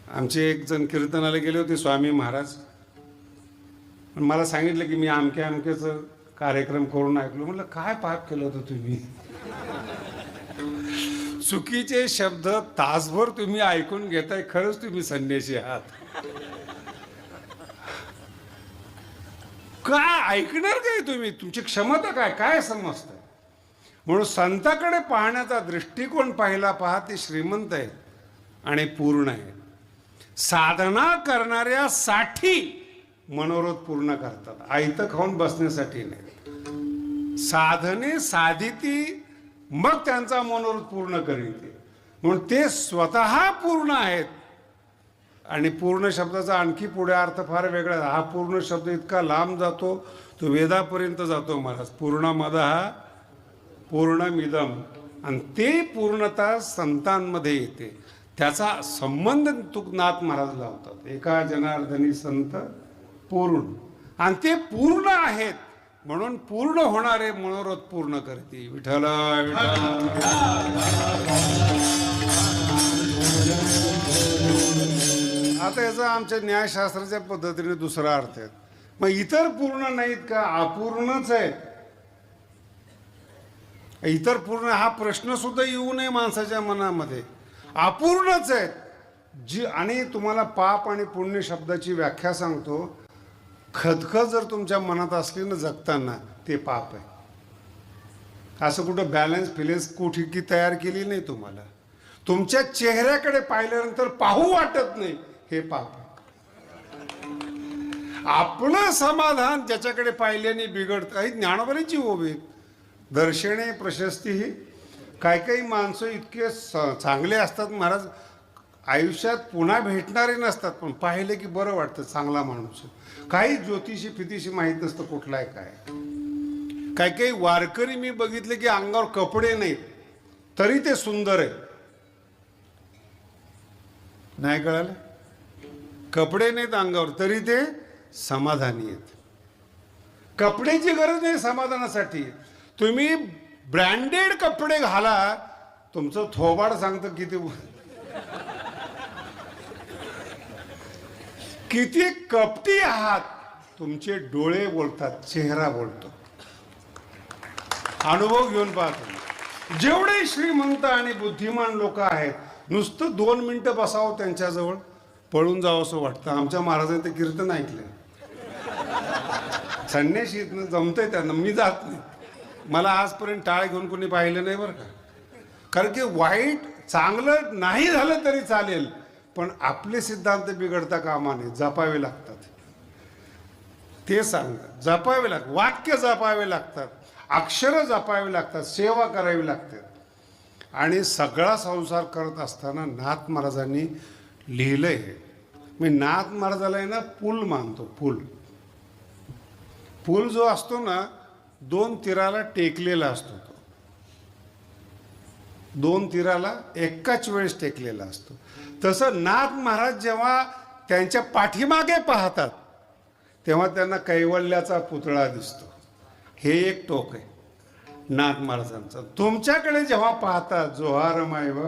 आमचे एक जण कीर्तनाला गेले होते, स्वामी महाराज. मला सांगितलं की मी अमक्या अमक्याचं कार्यक्रम करून ऐकलो. म्हटलं काय पाप केलं होतं तुम्ही? चुकीचे शब्द तासभर तुम्ही ऐकून घेताय, खरंच तुम्ही संन्यासी आहात. काय ऐकणार काय तुम्ही? तुमची क्षमता काय काय समजतं? म्हणून संताकडे पाहण्याचा दृष्टिकोन पाहिला पहा. ते श्रीमंत आहेत आणि पूर्ण आहेत. साधना करणाऱ्यासाठी मनोरथ पूर्ण करतात, आयतं खाऊन बसण्यासाठी नाही. साधने साधिती मग त्यांचा मनोरथ पूर्ण करीते. म्हणून ते स्वतः पूर्ण आहेत. आणि पूर्ण शब्दाचा आणखी पुढे अर्थ फार वेगळा. हा पूर्ण शब्द इतका लांब जातो, तो वेदापर्यंत जातो महाराज. पूर्णमदः पूर्णमिदं. आणि ते पूर्णता संतांमध्ये येते. त्याचा संबंध तुकनाथ महाराज लावतात. एका जनार्दनी संत पूर्ण. आणि ते पूर्ण आहेत म्हणून पूर्ण होणारे मनोरथ पूर्ण करते. विठ्ठल विठ्ठल. आता याचा आमच्या न्यायशास्त्राच्या पद्धतीने दुसरा अर्थ आहे. मग इतर पूर्ण नाहीत का? अपूर्णच आहेत. इतर पूर्ण हा प्रश्न सुद्धा येऊ नये माणसाच्या मनामध्ये. अपूर्णच आहेत जी. आणि तुम्हाला पाप आणि पुण्य शब्दाची व्याख्या सांगतो. खदखद जर तुमच्या मनात असली ना जगताना, ते पाप आहे. असं कुठं बॅलन्स फिलेन्स कुठे तयार केली नाही तुम्हाला. तुमच्या चेहऱ्याकडे पाहिल्यानंतर पाहू वाटत नाही, हे पाप आहे. आपलं समाधान ज्याच्याकडे पाहिल्याने बिघडतं. ही ज्ञानोबांची ओवी. दर्शने प्रशस्ती ही. काही काही माणसं इतके चांगले असतात महाराज, आयुष्यात पुन्हा भेटणारे नसतात, पण पाहिले की बरं वाटतं. चांगला माणूस. काही ज्योतिषी फितिशी माहीत नसतं कुठला आहे काय. काही काही वारकरी मी बघितले की अंगावर कपडे नाहीत तरी ते सुंदर आहे. नाही कळालं? कपडे नाहीत अंगावर तरी ते समाधानी आहेत. कपड्याची गरज नाही समाधानासाठी. तुम्ही ब्रँडेड कपडे घाला, तुमचं थोबाड सांगतं किती किती कपटी आहात. तुमचे डोळे बोलतात, चेहरा बोलतो. अनुभव घेऊन पाहतो. जेवढे श्रीमंत आणि बुद्धिमान लोक आहेत, नुसतं 2 मिनिटं बसावं त्यांच्याजवळ, पळून जावं असं वाटतं. आमच्या महाराजांनी ते कीर्तन ऐकलं. संन्याशी जमतंय त्यांना, मी जात नाही. मला आजपर्यंत टाळ घेऊन कोणी पाहिलं नाही बरं का. कारण की वाईट चांगलं नाही झालं तरी चालेल, पण आपले सिद्धांत बिघडता कामा नये. जपावे लागतात. ते सांगतात जपावे लागतात. वाक्य जपावे लागतात, अक्षरं जपावी लागतात, सेवा करावी लागते. आणि सगळा संसार करत असताना नाथ महाराजांनी लिहिलंय. मी नाथ महाराजाला आहे ना पूल मानतो. पूल जो असतो ना, 2 तीराला टेकलेला असतो. तो 2 तीराला एकाच वेळेस टेकलेला असतो. तसं नाथ महाराज जेव्हा त्यांच्या पाठीमागे पाहतात तेव्हा त्यांना कैवल्याचा पुतळा दिसतो. हे एक टोक आहे नाथ महाराजांचं. तुमच्याकडे जेव्हा पाहतात जोहार मायव,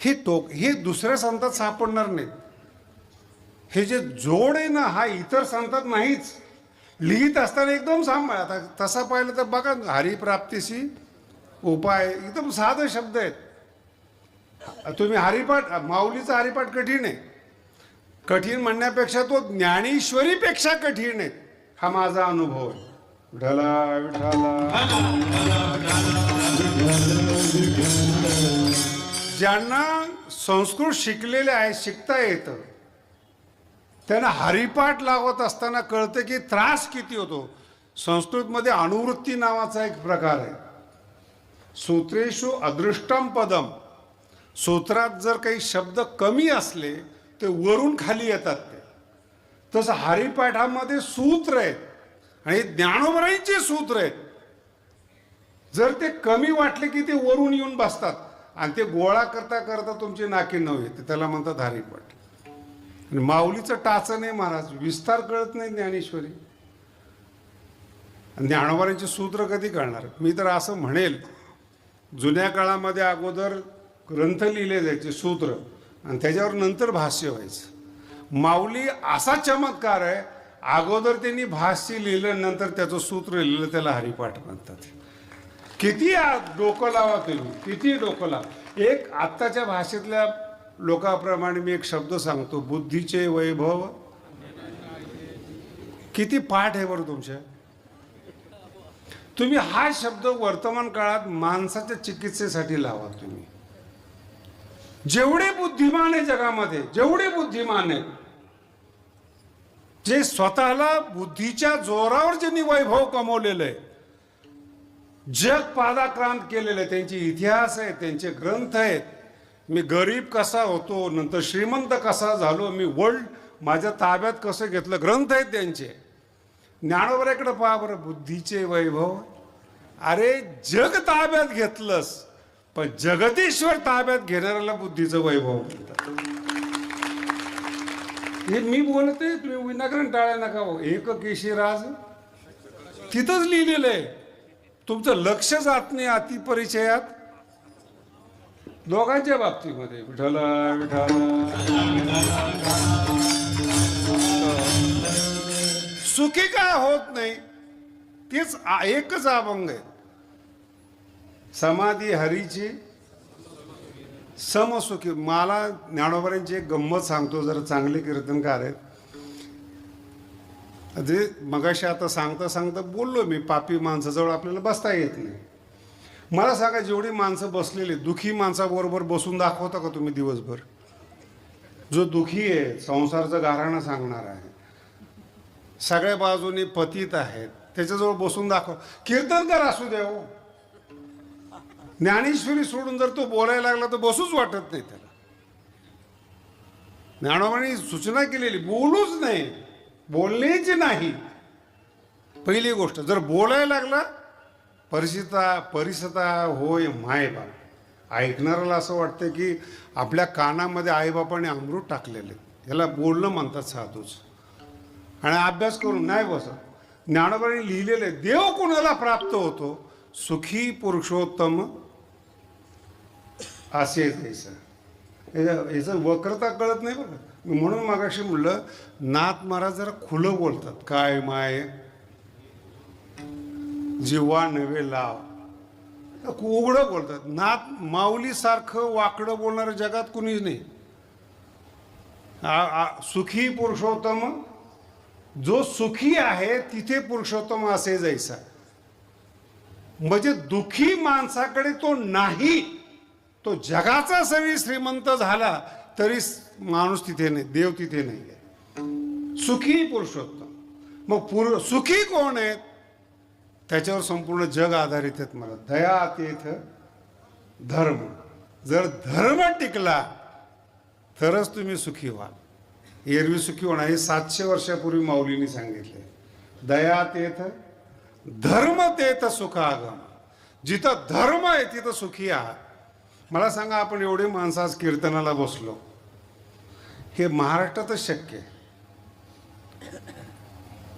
हे टोक हे दुसऱ्या संतात सापडणार नाही. हे जे जोड आहे ना, हा इतर संतात नाहीच. लिहित असताना एकदम सांभाळ. आता तसा पाहिलं तर बघा, हरिप्राप्तीशी उपाय एकदम साधे शब्द आहेत. तुम्ही हरिपाठ, माऊलीचा हरिपाठ कठीण आहे. कठीण म्हणण्यापेक्षा तो ज्ञानेश्वरीपेक्षा कठीण आहे. हा माझा अनुभव आहे. विठ्ठला विठ्ठला. ज्यांना संस्कृत शिकलेले आहे, शिकता येतं, त्यांना हरिपाठ लावत असताना कळतं की त्रास किती होतो. संस्कृतमध्ये अनुवृत्ती नावाचा एक प्रकार आहे. सूत्रेषु अदृष्टम पदम. सूत्रात जर काही शब्द कमी असले ते वरून खाली येतात. ते तसं हरिपाठामध्ये सूत्र आहेत आणि ज्ञानोबरांचे सूत्र आहेत. जर ते कमी वाटले की ते वरून येऊन बसतात आणि ते गोळा करता करता तुमची नाकी नऊ येते. त्याला म्हणतात हरिपाठ. आणि माऊलीचं टाचं नाही महाराज, विस्तार कळत नाही ज्ञानेश्वरी. ज्ञानोबरांचे सूत्र कधी कळणार? मी तर असं म्हणेल, जुन्या काळामध्ये अगोदर ग्रंथ लिहिले जायचे सूत्र आणि त्याच्यावर नंतर भाष्य व्हायचं. माऊली असा चमत्कार आहे, अगोदर त्यांनी भाष्य लिहिलं, नंतर त्याचं सूत्र लिहिलं, त्याला हरिपाठ म्हणतात. किती डोकं लावा तुम्ही, किती डोकं लावा. एक आत्ताच्या भाषेतल्या लोकांप्रमाणे मी एक शब्द सांगतो, बुद्धीचे वैभव. किती पाठ आहे बरं तुमच्या. तुम्ही हा शब्द वर्तमान काळात माणसाच्या चिकित्सेसाठी लावा. तुम्ही जेवढे बुद्धिमान आहे जगामध्ये, जेवढे बुद्धिमान आहे, जे स्वतःला बुद्धीच्या जोरावर ज्यांनी वैभव कमवलेलं आहे, जग पादाक्रांत केलेलं आहे, त्यांचे इतिहास आहे, त्यांचे ग्रंथ आहेत. मी गरीब कसा होतो, नंतर श्रीमंत कसा झालो, मी वर्ल्ड माझ्या ताब्यात कसं घेतलं, ग्रंथ आहेत त्यांचे. ज्ञानोबराकडे पहा बरं, बुद्धीचे वैभव. अरे जग ताब्यात घेतलंस, पण जगदीश्वर ताब्यात घेणाऱ्याला बुद्धीचं वैभव म्हणतात. हे मी बोलते, तुम्ही विनाकारण टाळ्या नका हो. एक केशी राज तिथंच लिहिलेलं आहे. तुमचं लक्ष जात नाही अतिपरिचयात दोघांच्या बाबतीमध्ये. विठ्ठला विठ्ठला सुखी काय होत नाही, तेच एकच अभंग आहे. समाधी हरीची समसुखी. मला ज्ञानोबांची एक गंमत सांगतो, जरा चांगले कीर्तनकार आहेत. जे मगाशी आता सांगता सांगता बोललो मी, पापी माणसाजवळ आपल्याला बसता येत नाही. मला सांगा, जेवढी माणसं बसलेली, दुखी माणसाबरोबर बसून दाखवता का तुम्ही दिवसभर? जो दुखी आहे, संसाराचं गाऱ्हाणं सांगणार आहे, सगळ्या बाजूनी पतित आहेत, त्याच्याजवळ बसून दाखव. कीर्तनकार असू द्या हो, ज्ञानेश्वरी सोडून जर तो बोलायला लागला तर बसूच वाटत नाही त्याला. ज्ञानोबांनी सूचना केलेली, बोलूच नाही, बोलण्याची नाही. पहिली गोष्ट, जर बोलायला लागला परिसता होय मायबाप. ऐकणाऱ्याला असं वाटतं की आपल्या कानामध्ये आईबापाने अमृत टाकलेले, याला बोलणं म्हणतात साधूच. आणि अभ्यास करून नाही बसत. ज्ञानोबांनी लिहिलेले, देव कोणाला प्राप्त होतो? सुखी पुरुषोत्तम असे जैसा. याचं वक्रता कळत नाही बघा. म्हणून मगाशी म्हणलं, नाथ महाराज जरा खुलं बोलतात. काय माय जीवा नवे लाव, उघडं बोलतात. नाथ माऊलीसारखं वाकडं बोलणारं जगात कुणीच नाही. सुखी पुरुषोत्तम, जो सुखी आहे तिथे पुरुषोत्तम असे जैसा. म्हणजे दुखी माणसाकडे तो नाही, तो जगाचा सगळी श्रीमंत झाला तरी माणूस तिथे नाही, देव तिथे नाही आहे. सुखी पुरुषोत्तम. मग सुखी कोण आहेत? त्याच्यावर संपूर्ण जग आधारित आहेत. मला दया तेथ धर्म. जर धर्म टिकला तरच तुम्ही सुखी व्हाल. एरवी सुखी होणार. हे 700 वर्षापूर्वी माऊलींनी सांगितले. दया तेथ धर्म तेथ सुखागम. जिथं धर्म आहे तिथं सुखी आहात. मला सांगा, आपण एवढे माणसं आज कीर्तनाला बसलो, हे महाराष्ट्रातच शक्य आहे.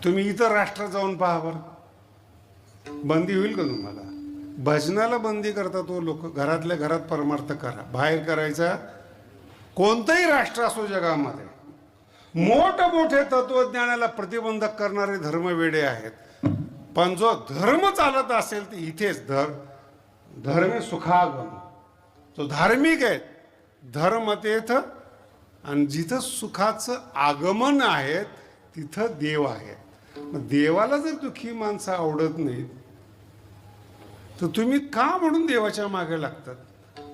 तुम्ही इतर राष्ट्रात जाऊन पहा बरं, बंदी होईल का तुम्हाला? भजनाला बंदी करतात तो लोक. घरातल्या घरात परमार्थ करा, बाहेर करायचा. कोणतंही राष्ट्र असो जगामध्ये, मोठमोठे तत्वज्ञानाला प्रतिबंधक करणारे धर्मवेडे आहेत. पण जो धर्म चालत असेल ते इथेच धर्म सुखागम. तो धार्मिक आहे, धर्म तेथ. आणि जिथं सुखाचं आगमन आहे तिथं देव आहे. देवाला जर दुःखी माणसं आवडत नाहीत तर तुम्ही का म्हणून देवाच्या मागे लागतात?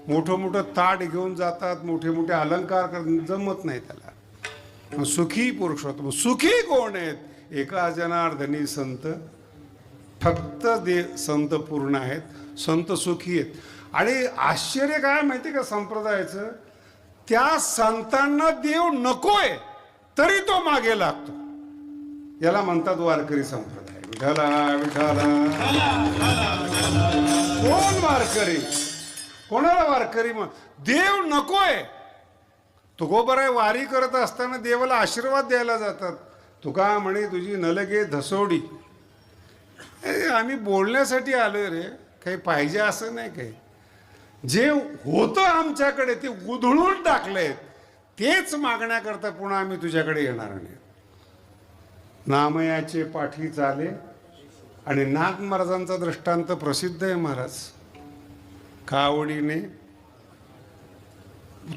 मोठं मोठं ताट घेऊन जातात, मोठे मोठे अलंकार करतात, जमत नाही त्याला. सुखी पुरुषोत्तम. सुखी कोण आहेत? एका जनार्दनी संत. फक्त संत पूर्ण आहेत, संत सुखी आहेत. आणि आश्चर्य काय माहिती का संप्रदायाचं? त्या संतांना देव नकोय तरी तो मागे लागतो. याला म्हणतात वारकरी संप्रदाय. विठ्ठला विठ्ठला. कोण वारकरी? कोणाला वारकरी? देव नकोय. तुकोबराय वारी करत असताना देवाला आशीर्वाद द्यायला जातात. तुका म्हणे तुझी नलगे धसोडी. आम्ही बोलण्यासाठी आलोय रे, काही पाहिजे असं नाही. काही जे होतं आमच्याकडे ते उधळून टाकलंय, तेच मागण्याकरता पुन्हा आम्ही तुझ्याकडे येणार नाही. नामयाचे पाठी चाले. आणि नाथ महाराजांचा दृष्टांत प्रसिद्ध आहे. महाराज कावडीने.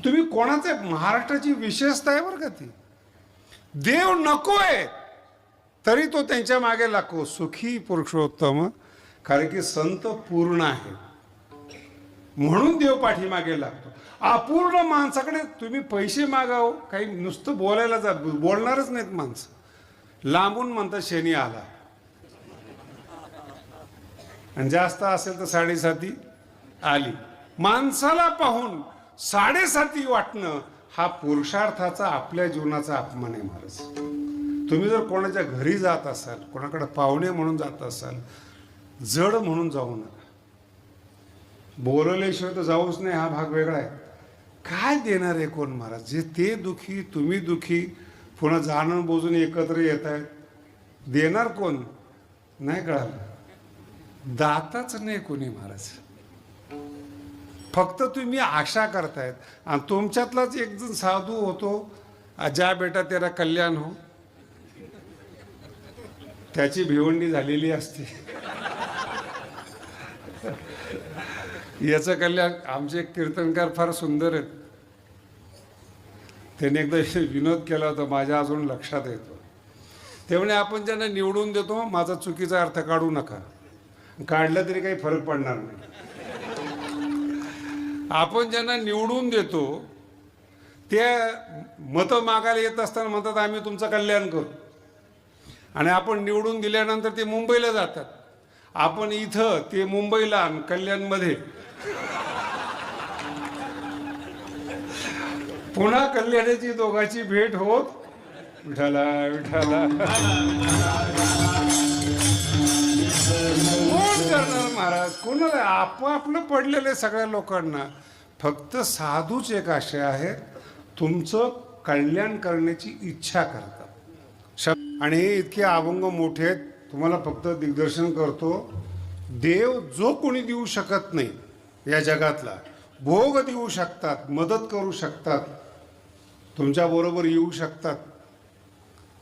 तुम्ही कोणाचे? महाराष्ट्राची विशेषता आहे बरं का ती. देव नकोय तरी तो त्यांच्या मागे लागतो. सुखी पुरुषोत्तम. कारण की संत पूर्ण आहे म्हणून देव पाठीमागे लागतो. अपूर्ण माणसाकडे तुम्ही पैसे मागाव, काही नुसतं बोलायला जा, बोलणारच नाहीत माणसं. लांबून म्हणतात शनी आला. आणि जास्त असेल तर 7:30 आली. माणसाला पाहून 7:30 वाटणं हा पुरुषार्थाचा, आपल्या जीवनाचा अपमान आहे. महाराज, तुम्ही जर कोणाच्या घरी जात असाल, कोणाकडे पाहुणे म्हणून जात असाल, जड म्हणून जाऊ नका. बोलवल्याशिवाय तर जाऊच नाही, हा भाग वेगळा आहे. काय देणार आहे कोण महाराज? जे ते दुखी, तुम्ही दुखी, पुन्हा जाणून बोजून एकत्र येत आहेत, देणार कोण? नाही कळालं? दाताच नाही कोणी महाराज. फक्त तुम्ही आशा करतायत. आणि तुमच्यातलाच एक जण साधू होतो, जा बेटा तेरा कल्याण हो, त्याची भिवंडी झालेली असते. याचं कल्याण. आमचे एक कीर्तनकार फार सुंदर आहेत, त्याने एकदा विनोद केला होता, माझ्या अजून लक्षात येतो. ते म्हणे आपण ज्यांना निवडून देतो माझा चुकीचा अर्थ काढू नका, काढला तरी काही फरक पडणार नाही. आपण ज्यांना निवडून देतो ते मतं मागायला येत असताना म्हणतात आम्ही तुमचं कल्याण करू, आणि आपण निवडून दिल्यानंतर ते मुंबईला जातात. आपण इथं, ते मुंबईला आणि कल्याणमध्ये. पुन्हा कल्याणाची दोघांची भेट होत. विठाला विठाला. कोण करणार महाराज? कोणाला? आपलं पडलेलं सगळ्या लोकांना. फक्त साधूच एक असे आहेत, तुमचं कल्याण करण्याची इच्छा करतात. आणि हे इतके अभंग मोठे आहेत. तुम्हाला फक्त दिग्दर्शन करतो. देव जो कोणी देऊ शकत नाही या जगातला, भोग देऊ शकतात, मदत करू शकतात, तुमच्याबरोबर येऊ शकतात,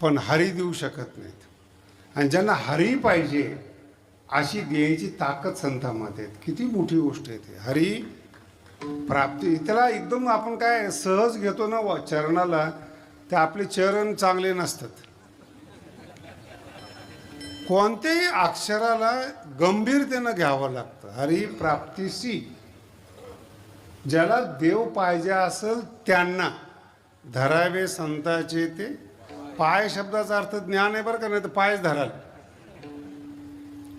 पण हरी देऊ शकत नाहीत. आणि ज्यांना हरी पाहिजे अशी द्यायची ताकद संतांमध्ये आहेत. किती मोठी गोष्ट आहे ती हरी प्राप्ती. त्याला एकदम आपण काय सहज घेतो ना चरणाला, ते आपले चरण चांगले नसतात. कोणत्याही अक्षराला गंभीरतेनं घ्यावं लागतं. हरी प्राप्तीशी ज्याला देव पाहिजे असेल त्यांना धरावे संताचे ते पाय. शब्दाचा अर्थ ज्ञान आहे बरं का, नाही तर पायच धराल.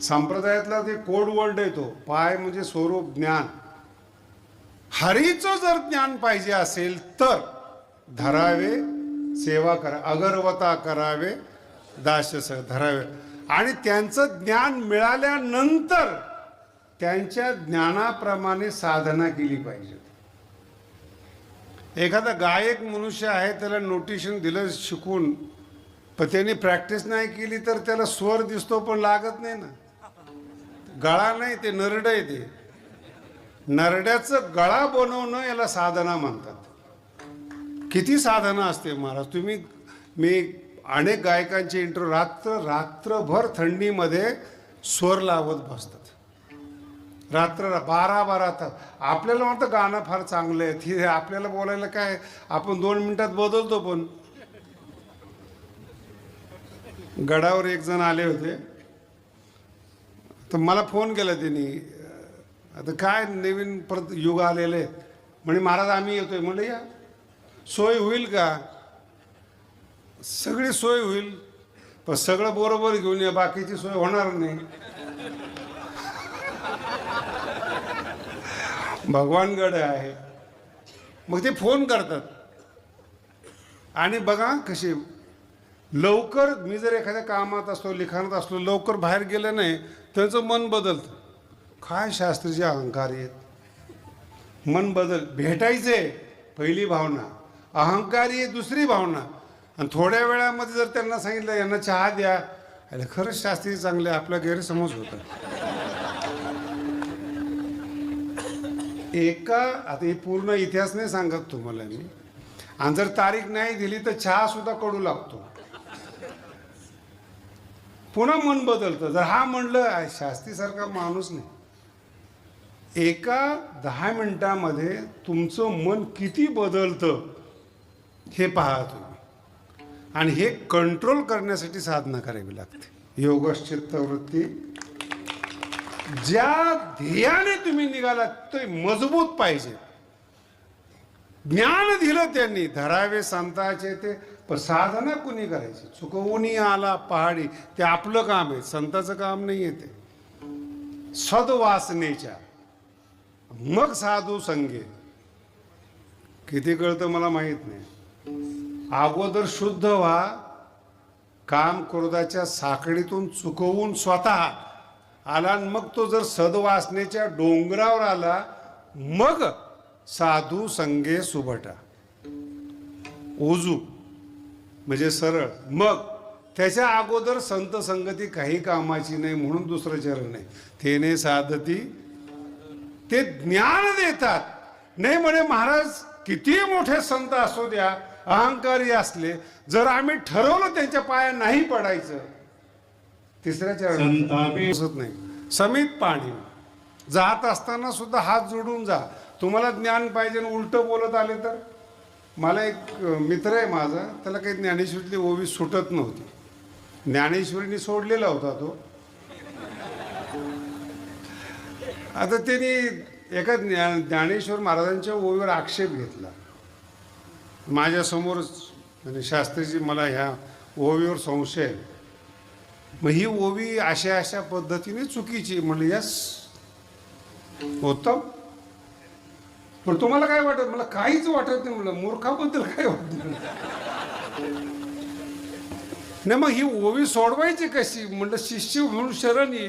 संप्रदायातला ते कोड वर्ड आहे तो. पाय म्हणजे स्वरूप ज्ञान. हरीचं जर ज्ञान पाहिजे असेल तर धरावे, सेवा करा, अगरवता करावे, दास्यस धरावे. आणि त्यांचं ज्ञान मिळाल्यानंतर त्यांच्या ज्ञानाप्रमाणे साधना केली पाहिजे. एखादा गायक मनुष्य आहे, त्याला नोटेशन दिलं शिकून, पण त्याने प्रॅक्टिस नाही केली तर त्याला स्वर दिसतो पण लागत नाही ना. गळा नाही, ते नरड आहे. ते नरड्याचं गळा बनवणं याला साधना म्हणतात. किती साधना असते महाराज. मी अनेक गायकांचे इंटरव्ह्यू रात्रभर थंडीमध्ये स्वर लावत बसतात. रात्र 12-12 तास. आपल्याला वाटतं गाणं फार चांगलं आहे, हे आपल्याला बोलायला काय, आपण 2 मिनिटात बदलतो. पण गडावर एक जण आले होते, तर मला फोन केला त्यांनी. आता काय नवीन परत युग आलेलं आहे म्हणे, महाराज आम्ही येतोय. म्हणलं या, सोय होईल का? सगळी सोय होईल, पण सगळं बरोबर घेऊन या, बाकीची सोय होणार नाही. भगवानगड आहे. मग ते फोन करतात. आणि बघा कशी लवकर, मी जर एखाद्या कामात असलो, लिखाणात असलो, लवकर बाहेर गेलं नाही, त्यांचं मन बदलतं. काय शास्त्रीचे अहंकार आहेत. मन बदल. भेटायचे पहिली भावना, अहंकारी आहे दुसरी भावना. आणि थोड्या वेळामध्ये जर त्यांना सांगितलं यांना चहा द्या, अरे खरंच शास्त्री चांगले, आपला गैरसमज होता. आता हे पूर्ण इतिहास नाही सांगत तुम्हाला मी. आणि जर तारीख नाही दिली तर चहा सुद्धा कडू लागतो. पुन्हा मन बदलतं. जर हा म्हणलं, शास्त्रीसारखा माणूस नाही. एका 10 मिनिटामध्ये तुमचं मन किती बदलतं हे पहा तुम्ही. आणि हे कंट्रोल करण्यासाठी साधना करावी लागते. योगश्चित्तवृत्ती. ज्या ध्येयाने तुम्ही निघालात ते मजबूत पाहिजे. ज्ञान दिलं त्यांनी, धरावे संताचे ते, पण साधना कुणी करायची? चुकवून आला पहाडी, ते आपलं काम आहे, संताचं काम नाही आहे ते. सद्वासनेच्या मग साधू संगे. किती कळतं मला माहित नाही. अगोदर शुद्ध व्हा, काम क्रोधाच्या साखळीतून चुकवून स्वतः आला, मग तो जर सद्वासनेच्या डोंगरावर आला, मग साधू संगे सुभटा. ओजू म्हणजे सरळ. मग त्याच्या अगोदर संत संगती काही कामाची नाही म्हणून दुसरं चरण आहे. तेने साधती, ते ज्ञान देतात. नाही म्हणे महाराज किती मोठे संत असू द्या, अहंकारी असले, जर आम्ही ठरवलं त्यांच्या पाया नाही पडायचं, तिसऱ्या चरणात बसत नाही. समित पाणी, जात असताना सुद्धा हात जोडून जा. तुम्हाला ज्ञान पाहिजे उलट बोलत आले तर. मला एक मित्र आहे माझा, त्याला काही ज्ञानेश्वरीतली ओवी सुटत नव्हती. ज्ञानेश्वरीने सोडलेला होता तो. आता त्यांनी एका ज्ञानेश्वर महाराजांच्या ओवीवर आक्षेप घेतला माझ्यासमोरच. म्हणजे शास्त्रीजी मला ह्या ओवीवर संशय आहे. मग ही ओवी अशा अशा पद्धतीने चुकीची. म्हणलं यस उत्तम, पण तुम्हाला काय वाटत? मला काहीच वाटत नाही. म्हणलं मूर्खाबद्दल काय वाटत नाही. मग ही ओवी सोडवायची कशी? म्हणलं शिष्य म्हणून शरण ये.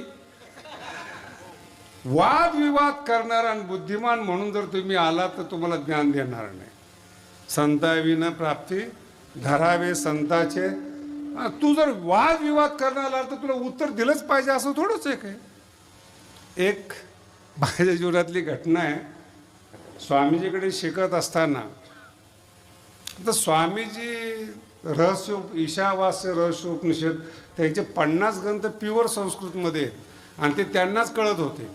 वादविवाद करणारा आणि बुद्धिमान म्हणून जर तुम्ही आला तर तुम्हाला ज्ञान देणार नाही. संताविना प्राप्ती धरावे संताचे. तू जर वादविवाद करणार आला तर तुला उत्तर दिलंच पाहिजे असं थोडंच आहे काय. एक माझ्या जीवनातली घटना आहे. स्वामीजीकडे शिकत असताना तर स्वामीजी रहस्य ईशावास्य रहस्योपनिषद त्याचे 50 ग्रंथ प्युअर संस्कृतमध्ये आणि ते त्यांनाच कळत होते.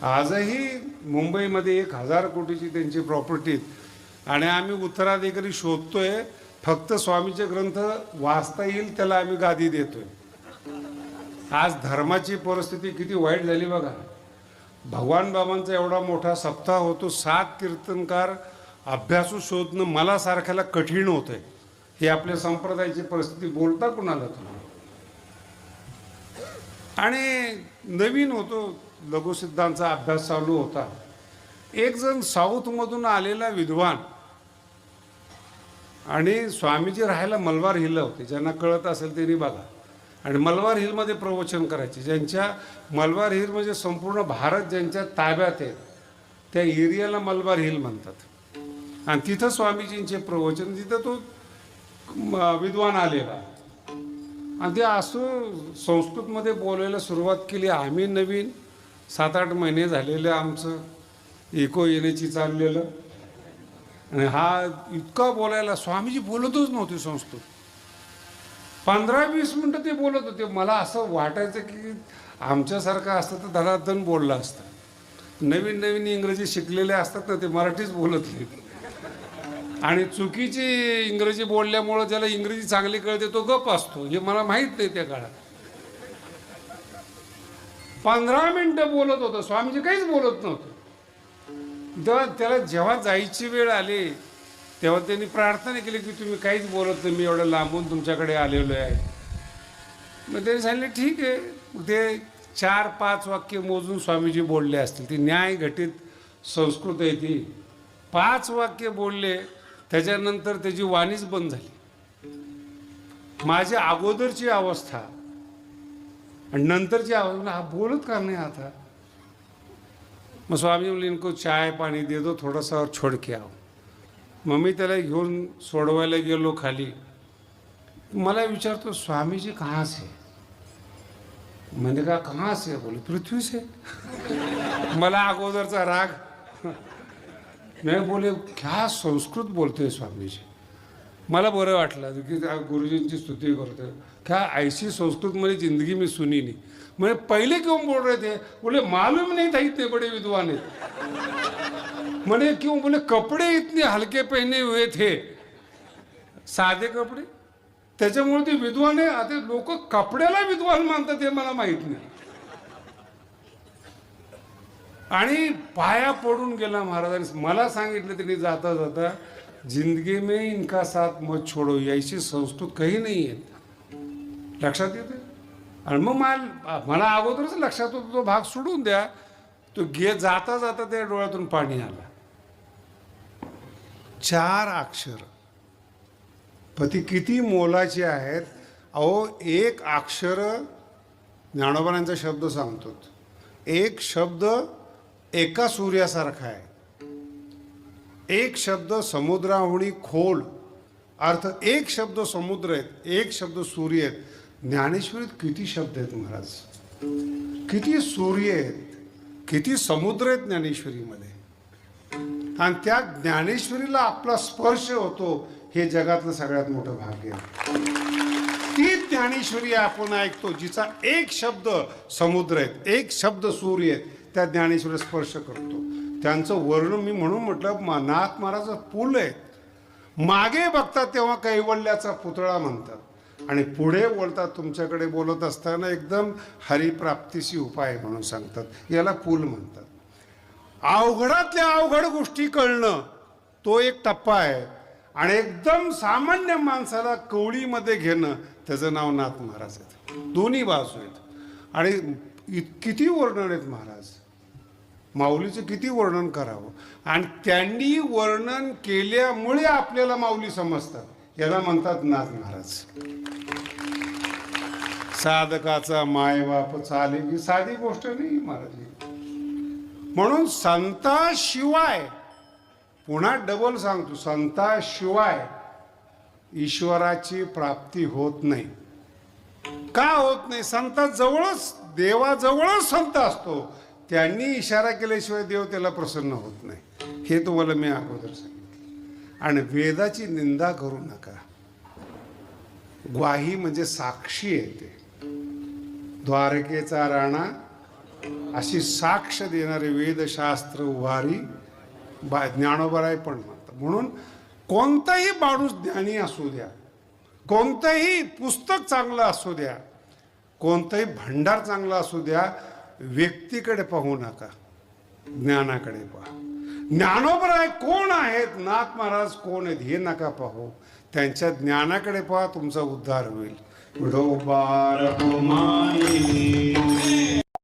आजही मुंबईमध्ये 1000 कोटीची त्यांची प्रॉपर्टी आणि आम्ही उत्तराधिकारी शोधतोय. फक्त स्वामीचे ग्रंथ वाचता येईल त्याला आम्ही गादी देतोय. आज धर्माची परिस्थिती किती वाईट झाली बघा. भगवान बाबांचा एवढा मोठा सप्ताह होतो, 7 कीर्तनकार अभ्यासू शोधणं मला सारख्याला कठीण होतंय. हे आपल्या संप्रदायाची परिस्थिती. बोलता कुणाला तुम्ही? आणि नवीन होतो, लघुसिद्धांचा अभ्यास चालू होता. एक जण साऊथमधून आलेला विद्वान आणि स्वामीजी राहायला मलबार हिलला होते. ज्यांना कळत असेल त्यांनी बघा. आणि मलबार हिलमध्ये प्रवचन करायचे. ज्यांच्या मलबार हिल म्हणजे संपूर्ण भारत ज्यांच्या ताब्यात आहे त्या एरियाला मलबार हिल म्हणतात. आणि तिथं स्वामीजींचे प्रवचन, तिथं तो विद्वान आलेला आणि ते असं संस्कृतमध्ये बोलायला सुरुवात केली. आम्ही नवीन 7-8 महिने झालेलं आमचं इको येण्याची चाललेलं आणि हा इतका बोलायला. स्वामीजी बोलतच नव्हते संस्कृत. 15-20 मिनटं ते बोलत होते. मला असं वाटायचं की आमच्यासारखं असतं तर धडाधन बोललं असतं. नवीन नवीन इंग्रजी शिकलेले असतात ना, ते मराठीच बोलत नाहीत. आणि चुकीची इंग्रजी बोलल्यामुळं ज्याला इंग्रजी चांगली कळते तो गप असतो. हे मला माहीत नाही त्या काळात. 15 मिनटं बोलत होतं स्वामीजी, काहीच बोलत नव्हतं. त्याला जेव्हा जायची वेळ आली तेव्हा त्यांनी प्रार्थना केली की तुम्ही काहीच बोलत नाही, मी एवढं लांबून तुमच्याकडे आलेलो आहे. मग त्यांनी सांगितले ठीक आहे. ते 4-5 वाक्य मोजून स्वामीजी बोलले असतील. ती न्याय घटित संस्कृत आहे ती. 5 वाक्य बोलले, त्याच्यानंतर त्याची वाणीच बंद झाली. माझी अगोदरची अवस्था आणि नंतरची अवस्था, हा बोलत का नाही आता. मग स्वामी बोलले इनको चाय पाणी दे दो थोड़ा सा और छोड़ के आओ. मग मी त्याला घेऊन सोडवायला गेलो खाली. मला विचारतो स्वामीजी कहाँ से? मैंने कहा कहाँ से? बोले पृथ्वी से. मला अगोदरचा राग. मैं बोले क्या संस्कृत बोलते स्वामीजी. मला बरं वाटलं की गुरुजींची स्तुती करते. क्या ऐसी संस्कृत मेरी जिंदगी में सुनी नहीं. मैं पहले क्यों बोल रहे थे? बोले मालूम नहीं था इतने बड़े विद्वान हैं. मैंने क्यों? बोले कपड़े इतने हल्के पहने हुए थे, साधे कपड़े, त्याच्यामुळे ते विद्वान आहे. आता लोक कपड्याला विद्वान मानतात हे मला माहित नाही. आणि पाया पडून गेला महाराजांनी. मला सांगितलं त्यांनी जाता जाता, जिंदगी में इनका साथ मत छोड़ो, ऐसी संस्कृत काही नाही आहे. लक्षात येते. आणि मग मला अगोदरच लक्षात होतं तो भाग सोडून द्या. तो जाता जाता त्या डोळ्यातून पाणी आला. 4 अक्षर पती किती मोलाचे आहेत. अहो एक अक्षर, ज्ञानोबांचा शब्द सांगतो, एक शब्द एका सूर्यासारखा आहे. एक शब्द समुद्राहुनी खोल अर्थ एक शब्द समुद्र आहेत, एक शब्द सूर्य आहेत. ज्ञानेश्वरीत किती शब्द आहेत महाराज, किती सूर्य आहेत, किती समुद्र आहेत ज्ञानेश्वरीमध्ये. आणि त्या ज्ञानेश्वरीला आपला स्पर्श होतो हे जगातलं सगळ्यात मोठं भाग्य आहे. ती ज्ञानेश्वरी आपण ऐकतो जिचा एक शब्द समुद्र आहेत, एक शब्द सूर्य आहेत, त्या ज्ञानेश्वरीला स्पर्श करतो. त्यांचं वर्णन मी म्हणून म्हटलं नाथ महाराज पूल आहे. मागे बघतात तेव्हा कैवल्याचा पुतळा म्हणतात आणि पुढे बोलतात, तुमच्याकडे बोलत असताना एकदम हरिप्राप्तीशी उपाय म्हणून सांगतात. याला पूल म्हणतात. अवघडातल्या अवघड गोष्टी कळणं तो एक टप्पा आहे आणि एकदम सामान्य माणसाला कवळीमध्ये घेणं त्याचं नाव नाथ महाराज आहेत. दोन्ही बाजू आहेत आणि किती वर्णन आहेत महाराज. माऊलीचं किती वर्णन करावं आणि त्यांनी वर्णन केल्यामुळे आपल्याला माऊली समजतात. याला म्हणतात नाथ महाराज. साधकाचा मायबाप चाले की साधी गोष्ट नाही महाराज. म्हणून संताशिवाय, पुन्हा डबल सांगतो, संताशिवाय ईश्वराची प्राप्ती होत नाही. का होत नाही? संताजवळच, देवाजवळच संत असतो. त्यांनी इशारा केल्याशिवाय देव त्याला प्रसन्न होत नाही. हे तुम्हाला मी अगोदर सांगितलं. आणि वेदाची निंदा करू नका. ग्वाही म्हणजे साक्षी येते. द्वारकेचा राणा अशी साक्ष देणारे वेदशास्त्र उभारी ज्ञानोबाराय पण म्हणतात. म्हणून कोणताही माणूस ज्ञानी असू द्या, कोणतंही पुस्तक चांगलं असू द्या, कोणतंही भंडार चांगला असू द्या, व्यक्तीकडे पाहू नका, ज्ञानाकडे पहा. ज्ञानोबराय कोण आहेत, नाथ महाराज कोण आहेत हे नका पाहू, त्यांच्या ज्ञानाकडे पहा. तुमचा उद्धार होईल. विठोबा रखुमाई